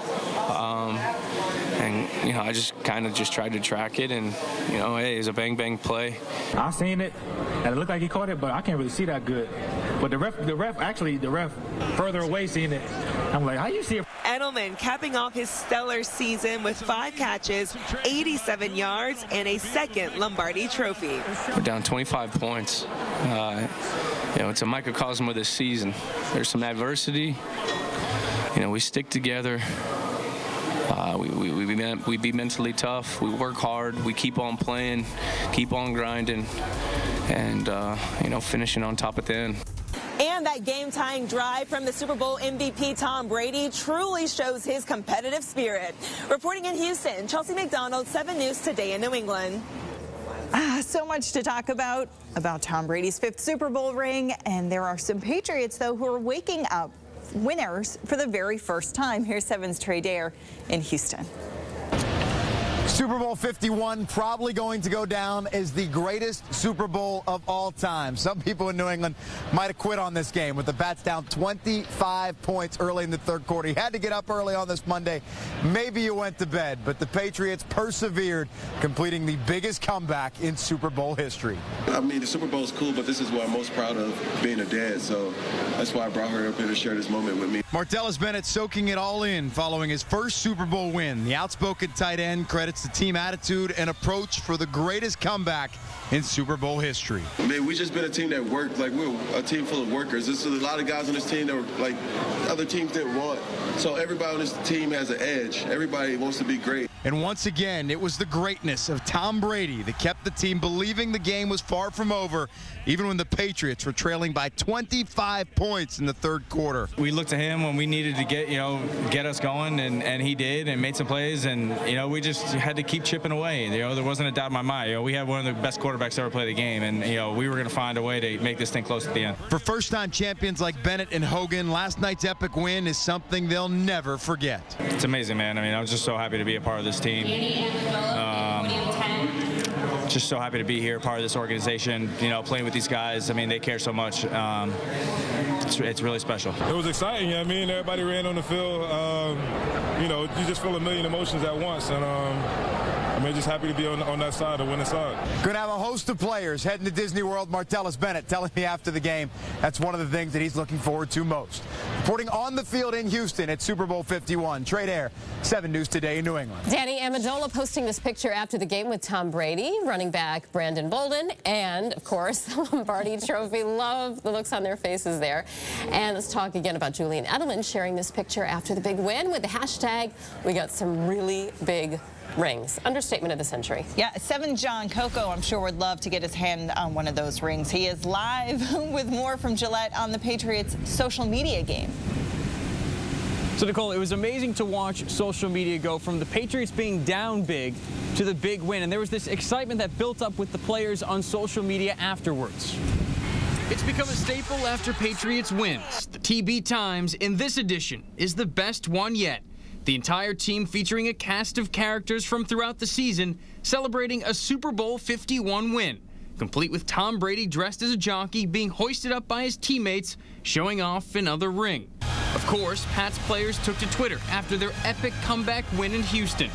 And, you know, I just kind of tried to track it, and, you know, hey, it's a bang-bang play. I seen it, and it looked like he caught it, but I can't really see that good. But the ref further away seen it. I'm like, how you see it? Edelman capping off his stellar season with 5 catches, 87 yards, and a second Lombardi trophy. We're down 25 points. You know, it's a microcosm of this season. There's some adversity. You know, we stick together. We be mentally tough. We work hard. We keep on playing, keep on grinding, and, you know, finishing on top at the end. And that game-tying drive from the Super Bowl MVP Tom Brady truly shows his competitive spirit. Reporting in Houston, Chelsea McDonald, 7 News Today in New England. So much to talk about Tom Brady's 5th Super Bowl ring, and there are some Patriots, though, who are waking up winners for the very first time. Here's 7's Trey Dare in Houston. Super Bowl 51 probably going to go down as the greatest Super Bowl of all time. Some people in New England might have quit on this game with the Pats down 25 points early in the third quarter. You had to get up early on this Monday. Maybe you went to bed, but the Patriots persevered, completing the biggest comeback in Super Bowl history. I mean, the Super Bowl is cool, but this is what I'm most proud of, being a dad. So that's why I brought her up here to share this moment with me. Martellus Bennett soaking it all in following his first Super Bowl win. The outspoken tight end credits the team attitude and approach for the greatest comeback in Super Bowl history. Man, we just been a team that worked. Like, we're a team full of workers. There's a lot of guys on this team that were, like, other teams didn't want. So everybody on this team has an edge. Everybody wants to be great. And once again, it was the greatness of Tom Brady that kept the team believing the game was far from over, even when the Patriots were trailing by 25 points in the third quarter. We looked to him when we needed to get us going, and he did, and made some plays, and we just had to keep chipping away. There wasn't a doubt in my mind. We had one of the best quarterbacks to ever play the game, and we were going to find a way to make this thing close at the end. For first-time champions like Bennett and Hogan, last night's epic win is something they'll never forget. It's amazing, man. I mean, I was just so happy to be a part of this team. Just so happy to be here, part of this organization, playing with these guys. I mean, they care so much. It's really special. It was exciting, everybody ran on the field. You just feel a million emotions at once, and I'm just happy to be on that side, the winning side. Going to have a host of players heading to Disney World. Martellus Bennett telling me after the game that's one of the things that he's looking forward to most. Reporting on the field in Houston at Super Bowl 51, Trey Dare, 7 News Today in New England. Danny Amendola posting this picture after the game with Tom Brady, running back Brandon Bolden, and, of course, the Lombardi Trophy. Love the looks on their faces there. And let's talk again about Julian Edelman sharing this picture after the big win with the hashtag, "We got some really big rings." Understatement of the century. Yeah, 7 John Coco, I'm sure, would love to get his hand on one of those rings. He is live with more from Gillette on the Patriots' social media game. So, Nicole, it was amazing to watch social media go from the Patriots being down big to the big win. And there was this excitement that built up with the players on social media afterwards. It's become a staple after Patriots wins. The TB Times in this edition is the best one yet. The entire team featuring a cast of characters from throughout the season celebrating a Super Bowl 51 win, complete with Tom Brady dressed as a jockey being hoisted up by his teammates, showing off another ring. Of course, Pats players took to Twitter after their epic comeback win in Houston.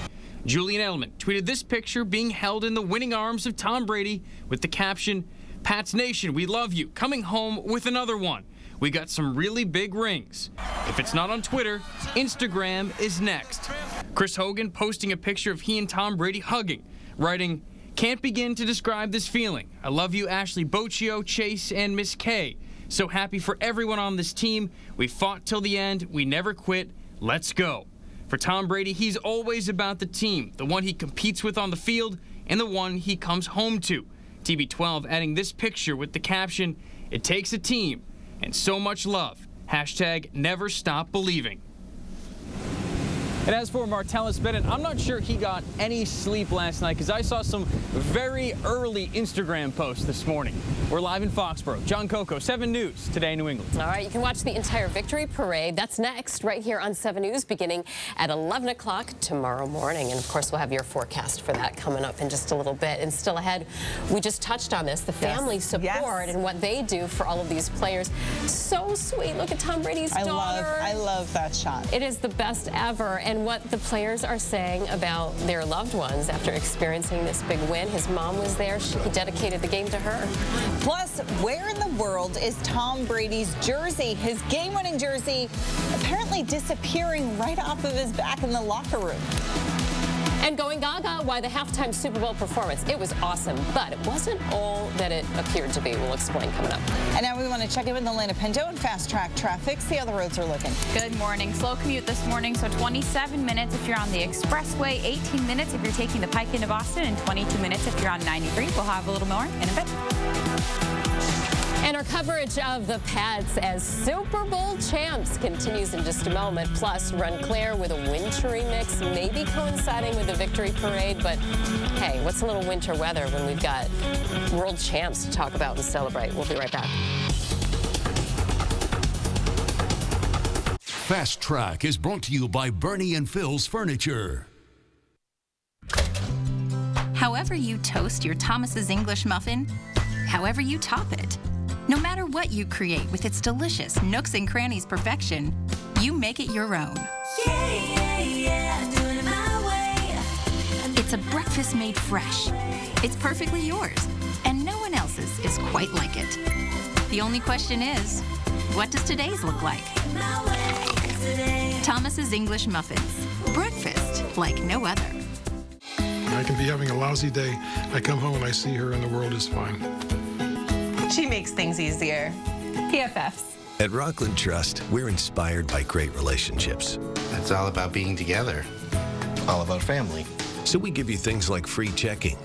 Julian Edelman tweeted this picture being held in the winning arms of Tom Brady with the caption, "Pats Nation, we love you, coming home with another one. We got some really big rings." If it's not on Twitter, Instagram is next. Chris Hogan posting a picture of he and Tom Brady hugging, writing, "Can't begin to describe this feeling. I love you, Ashley Bocchio, Chase, and Miss K. So happy for everyone on this team. We fought till the end. We never quit. Let's go." For Tom Brady, he's always about the team, the one he competes with on the field and the one he comes home to. TB12 adding this picture with the caption, "It takes a team and so much love. Hashtag never stop believing." And as for Martellus Bennett, I'm not sure he got any sleep last night because I saw some very early Instagram posts this morning. We're live in Foxborough. John Coco, 7 News Today, New England. All right, you can watch the entire victory parade. That's next right here on 7 News beginning at 11 o'clock tomorrow morning. And, of course, we'll have your forecast for that coming up in just a little bit. And still ahead, we just touched on this, the family support and what they do for all of these players. So sweet. Look at Tom Brady's daughter. I love that shot. It is the best ever. And what the players are saying about their loved ones after experiencing this big win. His mom was there. He dedicated the game to her. Plus, where in the world is Tom Brady's jersey? His game-winning jersey apparently disappearing right off of his back in the locker room. And going gaga, why the halftime Super Bowl performance. It was awesome, but it wasn't all that it appeared to be. We'll explain coming up. And now we want to check in with Elena Pinto and Fast Track Traffic, see how the roads are looking. Good morning. Slow commute this morning, so 27 minutes if you're on the expressway, 18 minutes if you're taking the Pike into Boston, and 22 minutes if you're on 93. We'll have a little more in a bit. And our coverage of the Pats as Super Bowl champs continues in just a moment. Plus, Run Claire with a wintry mix, maybe coinciding with the victory parade. But hey, what's a little winter weather when we've got world champs to talk about and celebrate? We'll be right back. Fast Track is brought to you by Bernie and Phil's Furniture. However you toast your Thomas's English muffin, however you top it, no matter what you create with its delicious nooks and crannies perfection, you make it your own. Doing it my way. It's a breakfast made fresh. It's perfectly yours, and no one else's is quite like it. The only question is, what does today's look like? Thomas's English Muffins. Breakfast like no other. I can be having a lousy day. I come home and I see her and the world is fine. She makes things easier. PFFs. At Rockland Trust, we're inspired by great relationships. It's all about being together. All about family. So we give you things like free checking,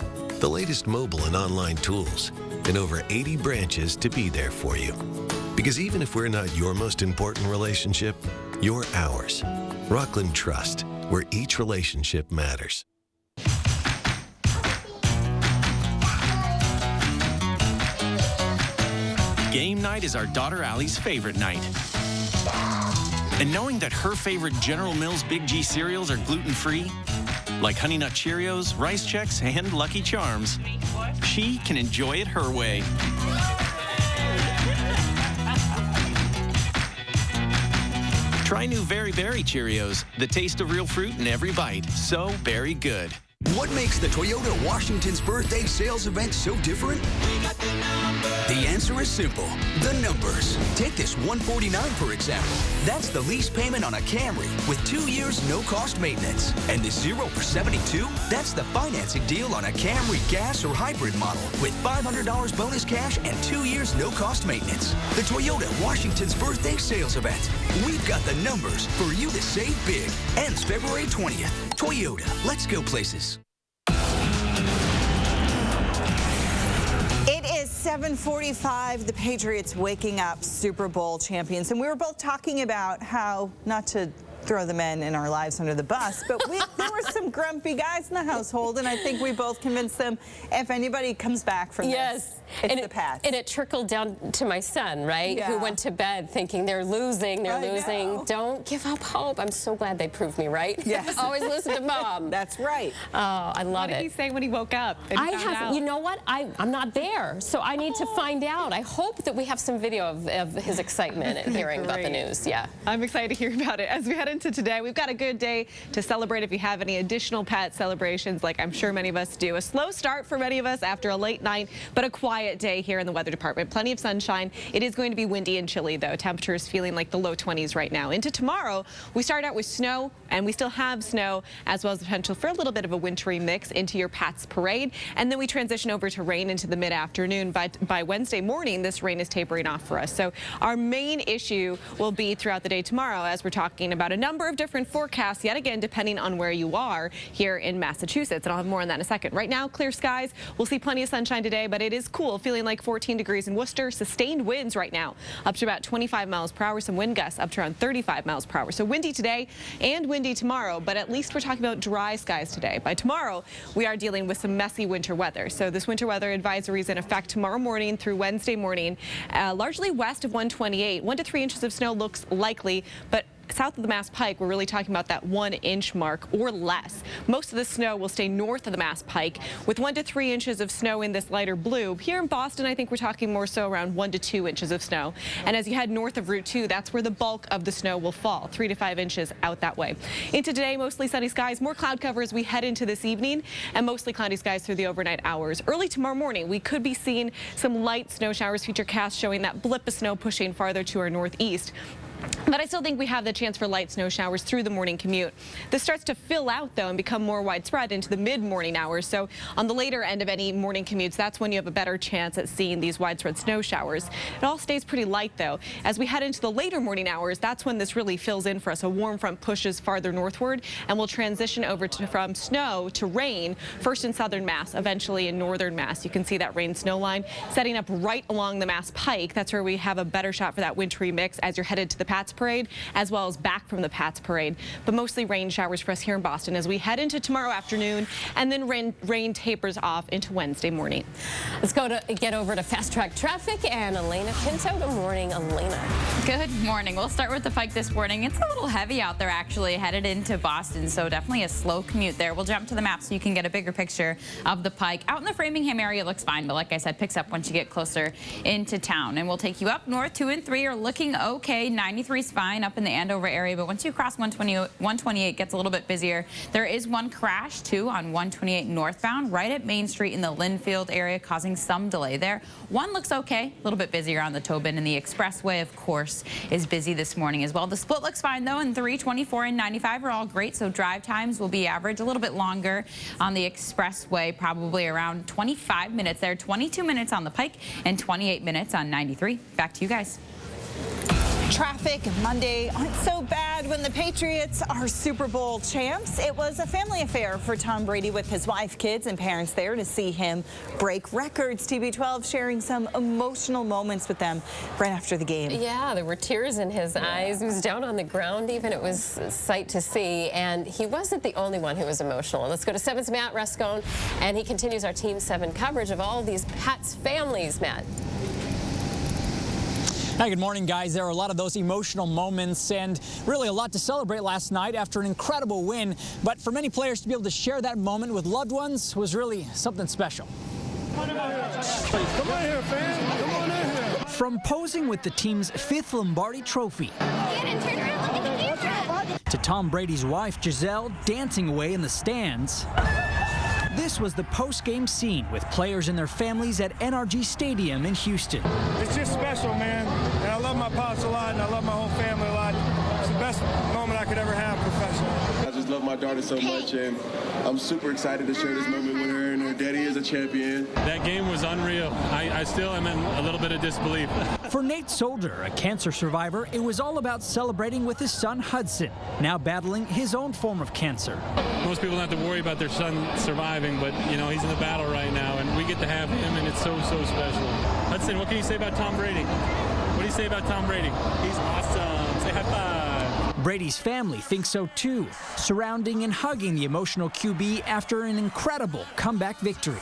the latest mobile and online tools, and over 80 branches to be there for you. Because even if we're not your most important relationship, you're ours. Rockland Trust, where each relationship matters. Game night is our daughter Allie's favorite night. And knowing that her favorite General Mills Big G cereals are gluten-free, like Honey Nut Cheerios, Rice Chex, and Lucky Charms, she can enjoy it her way. Try new Very Berry Cheerios, the taste of real fruit in every bite. So very good. What makes the Toyota Washington's birthday sales event so different? The answer is simple. The numbers. Take this 149 for example. That's the lease payment on a Camry with 2 years no-cost maintenance. And the 0 for 72? That's the financing deal on a Camry gas or hybrid model with $500 bonus cash and 2 years no-cost maintenance. The Toyota Washington's birthday sales event. We've got the numbers for you to save big. Ends February 20th. Toyota. Let's go places. It is 7:45. The Patriots waking up Super Bowl champions. And we were both talking about how, not to throw the men in our lives under the bus, but there were some grumpy guys in the household, and I think we both convinced them if anybody comes back from this, it's the Pats. And it trickled down to my son, right? Yeah. Who went to bed thinking they're losing. Know. Don't give up hope. I'm so glad they proved me right. Yes. Always listen to Mom. That's right. Oh, I love it. What did he say when he woke up? You know what? I'm not there, so I need to find out. I hope that we have some video of his excitement at hearing about the news. Yeah. I'm excited to hear about it. As we head into today, we've got a good day to celebrate if you have any additional Pat celebrations, like I'm sure many of us do. A slow start for many of us after a late night, but a quiet day here in the weather department. Plenty of sunshine. It is going to be windy and chilly, though. Temperatures feeling like the low 20s right now. Into tomorrow, we start out with snow, and we still have snow, as well as the potential for a little bit of a wintry mix into your Pats parade. And then we transition over to rain into the mid-afternoon. But by Wednesday morning, this rain is tapering off for us. So our main issue will be throughout the day tomorrow, as we're talking about a number of different forecasts, yet again, depending on where you are here in Massachusetts. And I'll have more on that in a second. Right now, clear skies. We'll see plenty of sunshine today, but it is cool, feeling like 14 degrees in Worcester. Sustained winds right now, up to about 25 miles per hour. Some wind gusts up to around 35 miles per hour. So windy today and windy tomorrow, but at least we're talking about dry skies today. By tomorrow, we are dealing with some messy winter weather. So this winter weather advisory is in effect tomorrow morning through Wednesday morning, largely west of 128. 1 to 3 inches of snow looks likely, but south of the Mass Pike, we're really talking about that 1 inch mark or less. Most of the snow will stay north of the Mass Pike with 1 to 3 inches of snow in this lighter blue. Here in Boston, I think we're talking more so around 1 to 2 inches of snow. And as you head north of Route 2, that's where the bulk of the snow will fall, 3 to 5 inches out that way. Into today, mostly sunny skies, more cloud cover as we head into this evening, and mostly cloudy skies through the overnight hours. Early tomorrow morning, we could be seeing some light snow showers, future cast showing that blip of snow pushing farther to our northeast. But I still think we have the chance for light snow showers through the morning commute. This starts to fill out, though, and become more widespread into the mid-morning hours. So on the later end of any morning commutes, that's when you have a better chance at seeing these widespread snow showers. It all stays pretty light, though. As we head into the later morning hours, that's when this really fills in for us. A warm front pushes farther northward and will transition over from snow to rain, first in southern Mass, eventually in northern Mass. You can see that rain-snow line setting up right along the Mass Pike. That's where we have a better shot for that wintry mix as you're headed to the Pats Parade, as well as back from the Pats Parade. But mostly rain showers for us here in Boston as we head into tomorrow afternoon, and then rain tapers off into Wednesday morning. Let's get over to Fast Track Traffic and Elena Pinto. Good morning, Elena. Good morning. We'll start with the Pike this morning. It's a little heavy out there, actually, headed into Boston, so definitely a slow commute there. We'll jump to the map so you can get a bigger picture of the Pike. Out in the Framingham area looks fine, but like I said, picks up once you get closer into town. And we'll take you up north. 2 and 3 are looking okay. 93 is fine up in the Andover area, but once you cross 128 gets a little bit busier. There is one crash, too, on 128 northbound, right at Main Street in the Linfield area, causing some delay there. One looks okay, a little bit busier on the Tobin, and the expressway, of course, is busy this morning as well. The split looks fine, though, and 324 and 95 are all great, so drive times will be average, a little bit longer on the expressway, probably around 25 minutes there, 22 minutes on the Pike, and 28 minutes on 93. Back to you guys. Traffic Monday aren't so bad when the Patriots are Super Bowl champs. It was a family affair for Tom Brady with his wife, kids, and parents there to see him break records. TB12 sharing some emotional moments with them right after the game. Yeah, there were tears in his eyes. He was down on the ground even. It was a sight to see, and he wasn't the only one who was emotional. Let's go to 7's Matt Rascone, and he continues our Team 7 coverage of all of these Pats families. Matt. Hi, good morning, guys. There are a lot of those emotional moments and really a lot to celebrate last night after an incredible win. But for many players to be able to share that moment with loved ones was really something special. Come on here, fam. Come on in here. From posing with the team's 5th Lombardi trophy to Tom Brady's wife, Giselle, dancing away in the stands. This was the post-game scene with players and their families at NRG Stadium in Houston. It's just special, man. And I love my pops a lot, and I love my whole family a lot. It's the best moment I could ever have professionally. I just love my daughter so much, and I'm super excited to share this moment with her, and her daddy is a champion. That game was unreal. I still am in a little bit of disbelief. For Nate Solder, a cancer survivor, it was all about celebrating with his son Hudson, now battling his own form of cancer. Most people don't have to worry about their son surviving, but you know, he's in the battle right now, and we get to have him, and it's so special. Hudson, what can you say about Tom Brady? What do you say about Tom Brady? He's awesome. Say high five. Brady's family thinks so too, surrounding and hugging the emotional QB after an incredible comeback victory.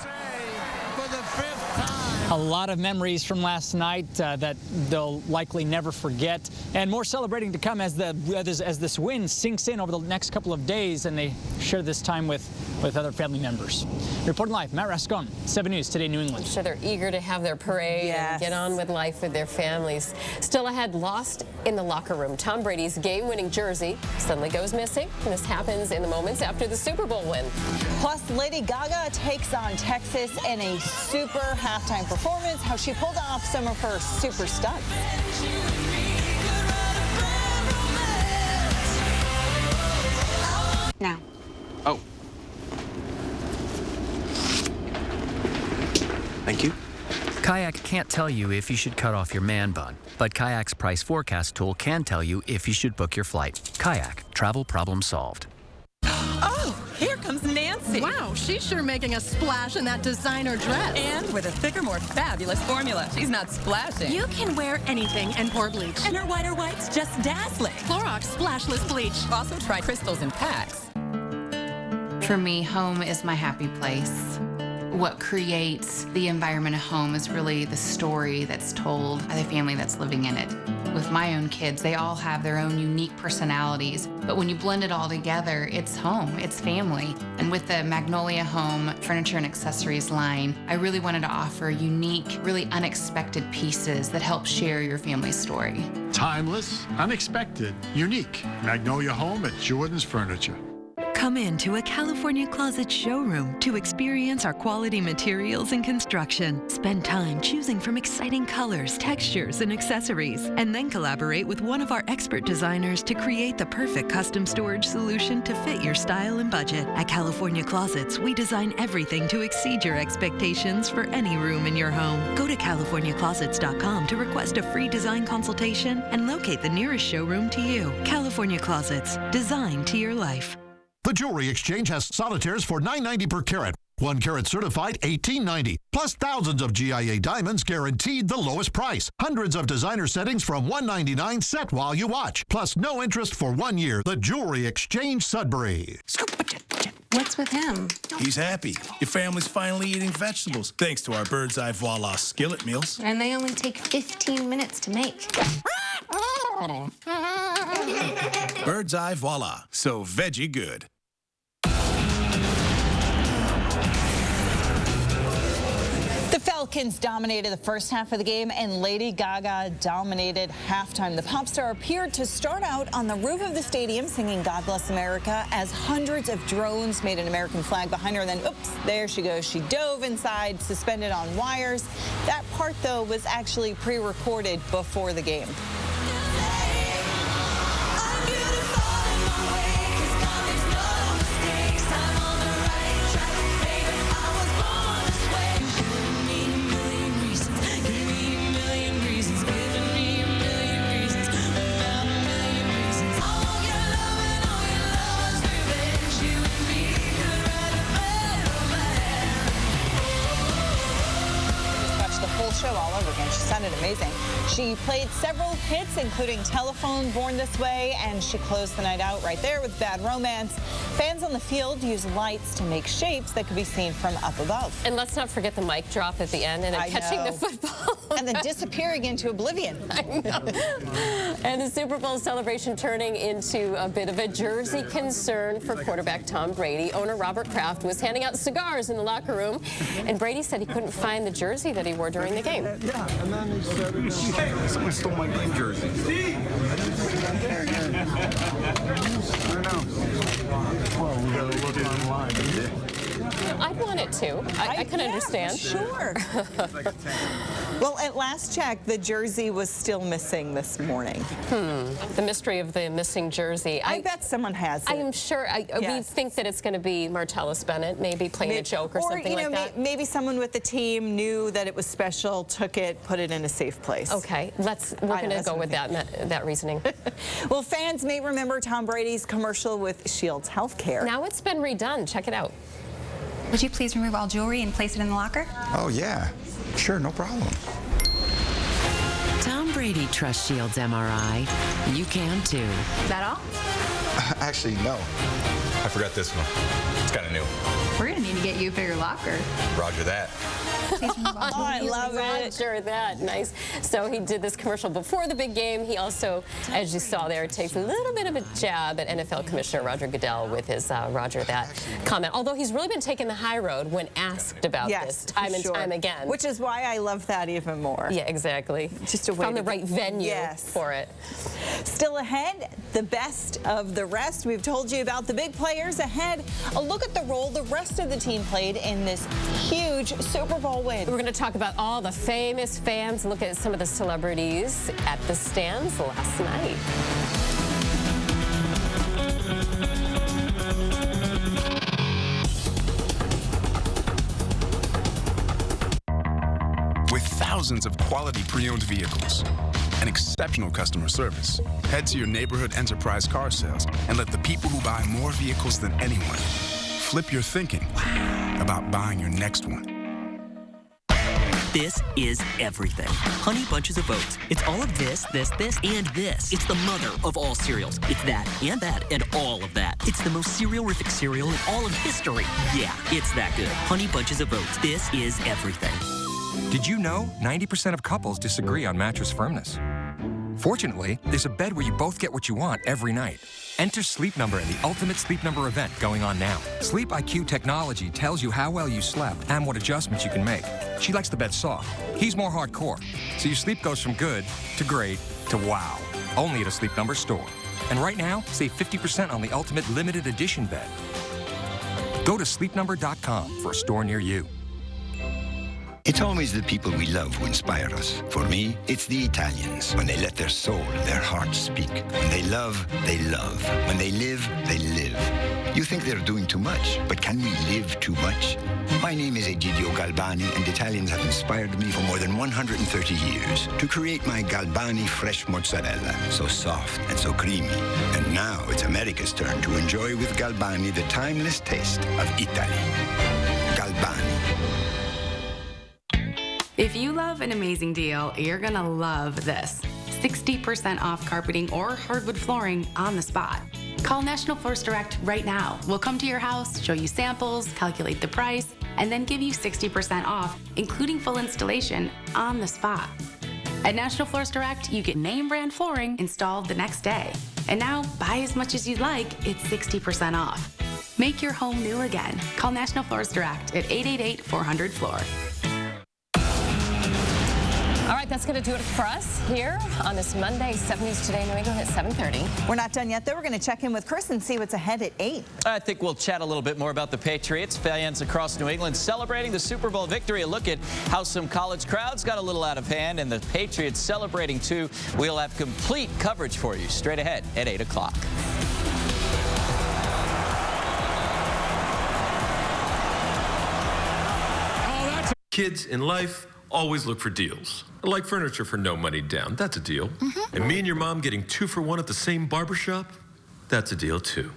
A lot of memories from last night that they'll likely never forget, and more celebrating to come as this win sinks in over the next couple of days, and they share this time with other family members. Reporting live, Matt Rascone, 7 News Today, New England. I'm sure they're eager to have their parade and get on with life with their families. Still ahead, lost in the locker room. Tom Brady's game-winning jersey suddenly goes missing, and this happens in the moments after the Super Bowl win. Plus, Lady Gaga takes on Texas in a super halftime performance, how she pulled off some of her super stunts. Now. Oh. Thank you. Kayak can't tell you if you should cut off your man bun, but Kayak's price forecast tool can tell you if you should book your flight. Kayak, travel problem solved. Oh, here comes Nancy. Wow, she's sure making a splash in that designer dress. And with a thicker, more fabulous formula. She's not splashing. You can wear anything and pour bleach. And her whiter white's just dazzling. Clorox Splashless Bleach. Also try crystals and packs. For me, home is my happy place. What creates the environment of home is really the story that's told by the family that's living in it. With my own kids, they all have their own unique personalities, but when you blend it all together, it's home, it's family. And with the Magnolia Home furniture and accessories line, I really wanted to offer unique, really unexpected pieces that help share your family's story. Timeless, unexpected, unique. Magnolia Home at Jordan's Furniture. Come into a California Closet showroom to experience our quality materials and construction. Spend time choosing from exciting colors, textures, and accessories, and then collaborate with one of our expert designers to create the perfect custom storage solution to fit your style and budget. At California Closets, we design everything to exceed your expectations for any room in your home. Go to CaliforniaClosets.com to request a free design consultation and locate the nearest showroom to you. California Closets, designed to your life. The Jewelry Exchange has solitaires for $9.90 per carat. 1 carat certified, $18.90. Plus thousands of GIA diamonds guaranteed the lowest price. Hundreds of designer settings from $1.99 set while you watch. Plus no interest for 1 year. The Jewelry Exchange, Sudbury. What's with him? He's happy. Your family's finally eating vegetables, thanks to our Bird's Eye Voila skillet meals. And they only take 15 minutes to make. Bird's Eye Voila, so veggie good. The Falcons dominated the first half of the game, and Lady Gaga dominated halftime. The pop star appeared to start out on the roof of the stadium singing God Bless America as hundreds of drones made an American flag behind her. And then, oops, there she goes. She dove inside, suspended on wires. That part, though, was actually pre-recorded before the game. Show all over again. She sounded amazing. She played several hits, including Telephone, Born This Way, and she closed the night out right there with Bad Romance. Fans on the field use lights to make shapes that could be seen from up above. And let's not forget the mic drop at the end and then catching the football. And then disappearing into oblivion. I know. And the Super Bowl celebration turning into a bit of a jersey concern for quarterback Tom Brady. Owner Robert Kraft was handing out cigars in the locker room, and Brady said he couldn't find the jersey that he wore during the game. Yeah, and then he said, someone stole my game jersey. I don't know. Well, we gotta look online. I'd want it too. I can understand. Sure. Well, at last check, the jersey was still missing this morning. The mystery of the missing jersey. I bet someone has it. I am sure. We think that it's going to be Martellus Bennett, maybe playing a joke or something like that. Maybe someone with the team knew that it was special, took it, put it in a safe place. Okay, we're going to go with that reasoning. Well, fans may remember Tom Brady's commercial with Shields Healthcare. Now it's been redone. Check it out. Would you please remove all jewelry and place it in the locker? Oh, yeah. Sure, no problem. Tom Brady trusts Shields MRI. You can too. Is that all? Actually, no. I forgot this one. It's kind of new. We're going to need to get you a bigger locker. Roger that. Oh, I love it. Roger that. Nice. So he did this commercial before the big game. He also, as you saw there, takes a little bit of a jab at NFL Commissioner Roger Goodell with his Roger that comment. Although he's really been taking the high road when asked about this time and time again. Which is why I love that even more. Yeah, exactly. Just a way Found the right venue for it. Still ahead, the best of the rest. We've told you about the big players ahead. A look at the role the rest of the team played in this huge Super Bowl win. We're going to talk about all the famous fans, look at some of the celebrities at the stands last night. With thousands of quality pre-owned vehicles and exceptional customer service, head to your neighborhood Enterprise Car Sales and let the people who buy more vehicles than anyone flip your thinking about buying your next one. This is everything. Honey Bunches of Oats. It's all of this, this, and this. It's the mother of all cereals. It's that, and all of that. It's the most cereal-rific cereal in all of history. Yeah, it's that good. Honey Bunches of Oats. This is everything. Did you know 90% of couples disagree on mattress firmness? Fortunately, there's a bed where you both get what you want every night. Enter Sleep Number in the Ultimate Sleep Number event going on now. Sleep IQ technology tells you how well you slept and what adjustments you can make. She likes the bed soft. He's more hardcore. So your sleep goes from good to great to wow. Only at a Sleep Number store. And right now, save 50% on the Ultimate Limited Edition bed. Go to sleepnumber.com for a store near you. It's always the people we love who inspire us. For me, it's the Italians. When they let their soul, their heart speak. When they love, they love. When they live, they live. You think they're doing too much, but can we live too much? My name is Egidio Galbani, and Italians have inspired me for more than 130 years to create my Galbani fresh mozzarella, so soft and so creamy. And now it's America's turn to enjoy with Galbani the timeless taste of Italy. Galbani. If you love an amazing deal, you're gonna love this. 60% off carpeting or hardwood flooring on the spot. Call National Floors Direct right now. We'll come to your house, show you samples, calculate the price, and then give you 60% off, including full installation on the spot. At National Floors Direct, you get name brand flooring installed the next day. And now, buy as much as you'd like, it's 60% off. Make your home new again. Call National Floors Direct at 888-400-FLOOR. All right, that's going to do it for us here on this Monday, 7 News Today, New England at 7:30. We're not done yet, though. We're going to check in with Chris and see what's ahead at 8. I think we'll chat a little bit more about the Patriots. Fans across New England celebrating the Super Bowl victory. A look at how some college crowds got a little out of hand, and the Patriots celebrating, too. We'll have complete coverage for you straight ahead at 8 o'clock. Kids in life always look for deals. Like furniture for no money down. That's a deal. And me and your mom getting 2 for 1 at the same barbershop? That's a deal, too.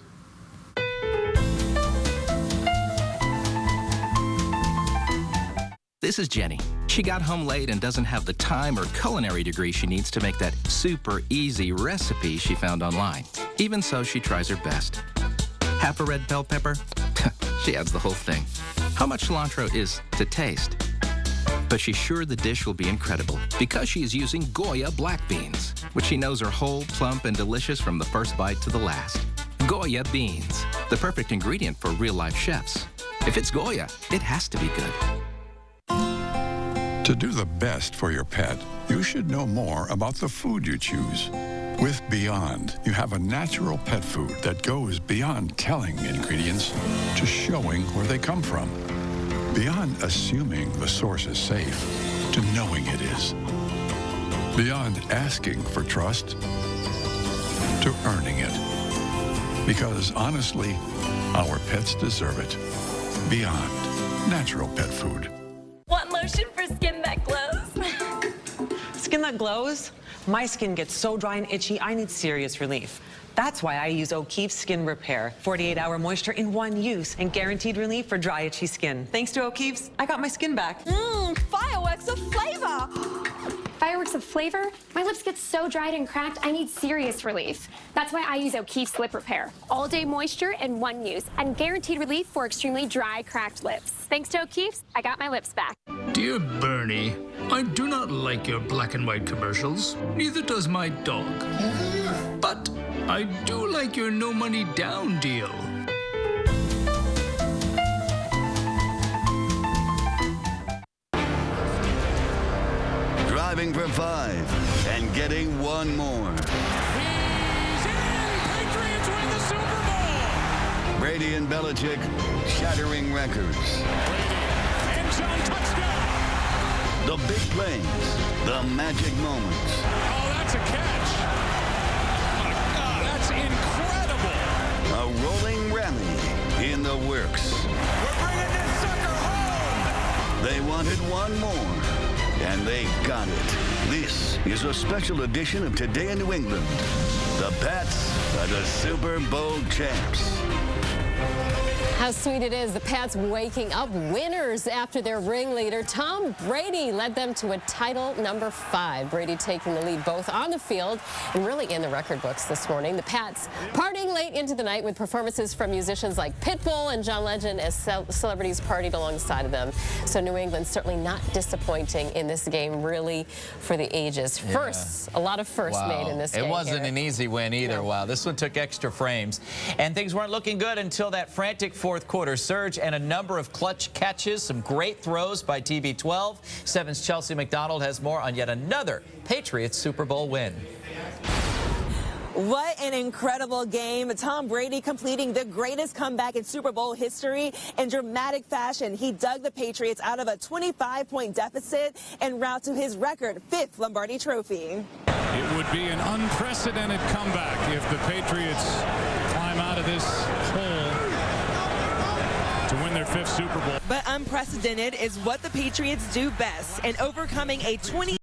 This is Jenny. She got home late and doesn't have the time or culinary degree she needs to make that super easy recipe she found online. Even so, she tries her best. Half a red bell pepper? She adds the whole thing. How much cilantro is to taste? But she's sure the dish will be incredible because she is using Goya black beans, which she knows are whole, plump, and delicious from the first bite to the last. Goya beans, the perfect ingredient for real-life chefs. If it's Goya, it has to be good. To do the best for your pet, you should know more about the food you choose. With Beyond, you have a natural pet food that goes beyond telling ingredients to showing where they come from. Beyond assuming the source is safe to knowing it is. Beyond asking for trust to earning it. Because honestly, our pets deserve it. Beyond natural pet food. Want lotion for skin that glows? Skin that glows? My skin gets so dry and itchy, I need serious relief. That's why I use O'Keeffe Skin Repair. 48-hour moisture in one use and guaranteed relief for dry, itchy skin. Thanks to O'Keeffe's, I got my skin back. Fireworks of flavor! Fireworks of flavor? My lips get so dried and cracked, I need serious relief. That's why I use O'Keeffe Lip Repair. All-day moisture in one use and guaranteed relief for extremely dry, cracked lips. Thanks to O'Keeffe's, I got my lips back. Dear Bernie, I do not like your black and white commercials. Neither does my dog. But I do like your no money down deal. Driving for 5 and getting one more. He's in! Patriots win the Super Bowl! Brady and Belichick shattering records. End zone touchdown! The big plays, the magic moments. Oh, that's a catch! My God, that's incredible! A rolling rally in the works. We're bringing this sucker home! They wanted one more. And they got it. This is a special edition of Today in New England. The Pats are the Super Bowl champs. How sweet it is, the Pats waking up winners after their ringleader, Tom Brady, led them to a title number 5. Brady taking the lead both on the field and really in the record books this morning. The Pats partying late into the night with performances from musicians like Pitbull and John Legend as celebrities partied alongside of them. So New England certainly not disappointing in this game, really for the ages. Yeah. Firsts, a lot of firsts made in this game. It wasn't an easy win either. No. Wow, this one took extra frames. And things weren't looking good until that frantic fourth quarter surge and a number of clutch catches, some great throws by TB12. 7's Chelsea McDonald has more on yet another Patriots Super Bowl win. What an incredible game. Tom Brady completing the greatest comeback in Super Bowl history in dramatic fashion. He dug the Patriots out of a 25-point deficit en route to his record 5th Lombardi Trophy. It would be an unprecedented comeback if the Patriots climb out of this hole to win their 5th Super Bowl. But unprecedented is what the Patriots do best, and overcoming a 20